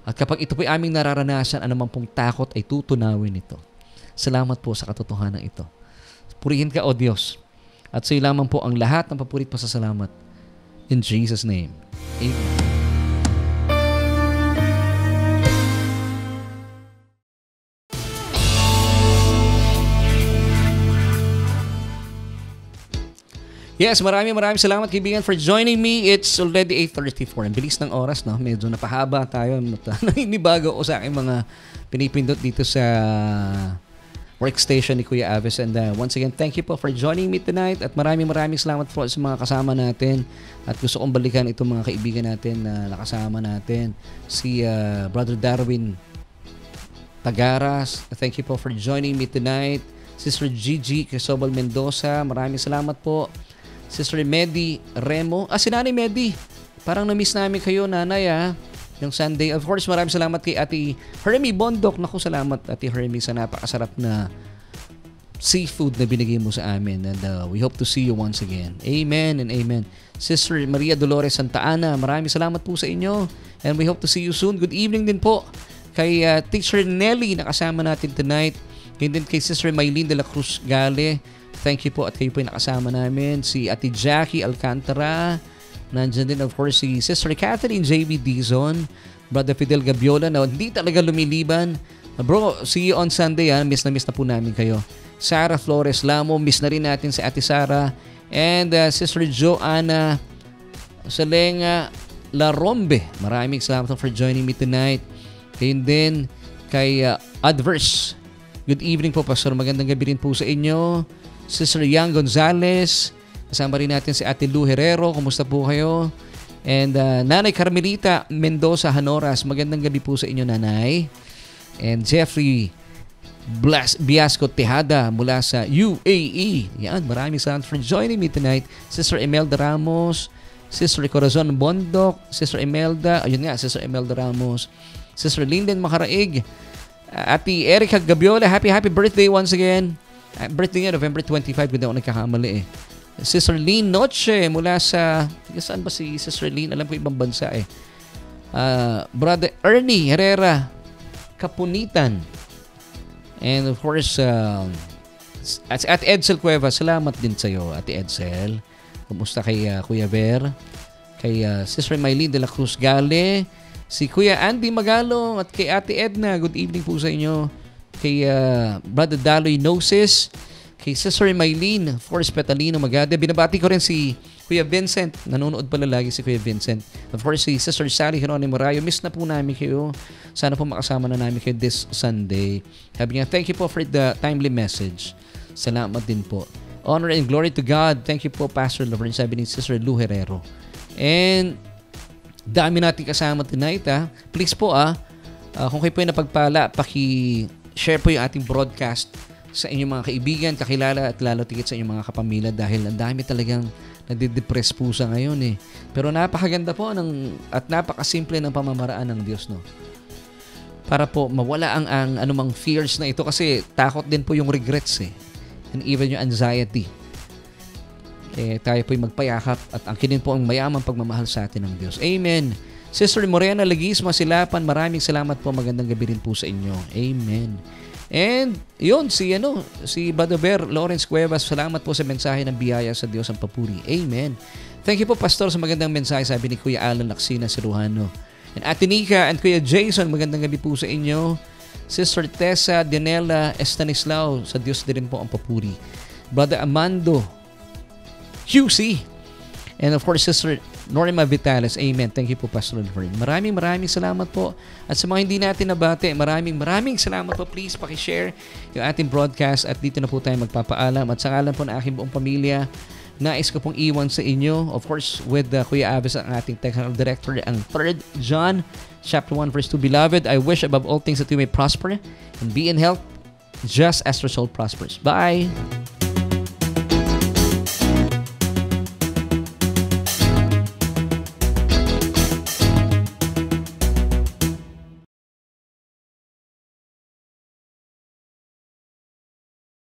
At kapag ito po'y aming nararanasan, anumang pong takot ay tutunawin ito. Salamat po sa katotohanan ito. Purihin ka, O Diyos. At sa iyo lamang po ang lahat ng papurit pasasalamat. In Jesus' name. Amen. Yes, maraming salamat kaibigan for joining me. It's already 8:34. Ang bilis ng oras, no? Medyo napahaba tayo. Naninibago ko sa aking mga pinipindot dito sa workstation ni Kuya Aves. And once again, thank you po for joining me tonight. At maraming salamat po sa mga kasama natin. At gusto kong balikan itong mga kaibigan natin na nakasama natin. Si Brother Darwin Tagaras. Thank you po for joining me tonight. Sister Gigi Cristobal Mendoza. Maraming salamat po. Sister Medi Remo. Si Nanay Medi. Parang na-miss namin kayo, Nanay, yung Sunday. Of course, maraming salamat kay Ate Hermie Bondok. Naku, salamat, Ate Hermie, sa napakasarap na seafood na binigay mo sa amin. And we hope to see you once again. Amen and amen. Sister Maria Dolores Santa Ana, maraming salamat po sa inyo. And we hope to see you soon. Good evening din po kay Teacher Nelly na kasama natin tonight. And then kay Sister Maylene de la Cruz Gale. Thank you po at kayo po yung nakasama namin. Si Ate Jackie Alcantara. Nandiyan din of course si Sister Catherine J.B. Dizon. Brother Fidel Gabiola na hindi talaga lumiliban. Bro, see you on Sunday. Miss na po namin kayo. Sarah Flores Lamo. Miss na rin natin si Ate Sarah. And Sister Joanna Salenga Larombe. Maraming salamat for joining me tonight. Kayo din kay Adverse. Good evening po, Pastor. Magandang gabi rin po sa inyo. Sister Yang Gonzalez. Kasama rin natin si Ate Lu Herrero. Kumusta po kayo? And Nanay Carmelita Mendoza Hanoras. Magandang gabi po sa inyo, Nanay. And Jeffrey Biasco Tejada mula sa UAE. Yan, maraming salamat for joining me tonight. Sister Imelda Ramos. Sister Corazon Bondok. Sister Imelda. Ayun nga, Sister Imelda Ramos. Sister Linden Makaraig. Ate Erica Gabiola. Happy birthday once again. Birthday niya, November 25, kung di ako nagkakamali Sister Lynn Noche mula sa, saan ba si Sister Lynn? Alam ko ibang bansa Brother Ernie Herrera Kapunitan. And of course, at Edsel Cueva, salamat din sa'yo, Ate Edsel. Kumusta kay Kuya Ver? Kay Sister Maylene de la Cruz Gale, si Kuya Andy Magalong at kay Ate Edna. Good evening po sa inyo. Kay Brother Daloy Gnosis, kay Sister Maylene Force Petalino Magade. Binabati ko rin si Kuya Vincent. Nanonood pala lagi si Kuya Vincent. Of course, si Sister Sally Geronimo Rayo. Miss na po namin kayo. Sana po makasama na namin kayo this Sunday. Sabi niya, thank you po for the timely message. Salamat din po. Honor and glory to God. Thank you po, Pastor Laverne. Sabi ni Sister Lu Herrero. And dami natin kasama tonight. Please po, kung kayo po yung napagpala, share po yung ating broadcast sa inyong mga kaibigan, kakilala at lalo tigit sa inyong mga kapamilya dahil ang dami talagang nadidepress po sa ngayon Pero napakaganda po at napakasimple ng pamamaraan ng Diyos, no? para po mawala ang anumang fears na ito kasi takot din po yung regrets and even yung anxiety. Tayo po'y magpayakap at angkinin po ang mayamang pagmamahal sa atin ng Diyos. Amen. Sister Morena Legisma Silapan, maraming salamat po. Magandang gabi rin po sa inyo. Amen. And yun, si Badover Lawrence Cuevas, salamat po sa mensahe ng biyaya sa Diyos ang papuri. Amen. Thank you po, Pastor, sa magandang mensahe, sabi ni Kuya Alan Laksina Siruhano. And Ate Nika and Kuya Jason, magandang gabi po sa inyo. Sister Tessa Dinela Estanislao, sa Diyos din po ang papuri. Brother Amando QC. And of course, Sister Norma Vitales. Amen. Thank you po, Pastor Lord. Maraming salamat po. At sa mga hindi natin nabati, maraming salamat po. Please, pakishare yung ating broadcast at dito na po tayo magpapaalam. At sa ngalan po ng aking buong pamilya, nais ko pong iwan sa inyo. Of course, with Kuya Aves, ang ating technical director, ang 3 John, chapter 1, verse 2. Beloved, I wish above all things that you may prosper and be in health just as your soul prospers. Bye!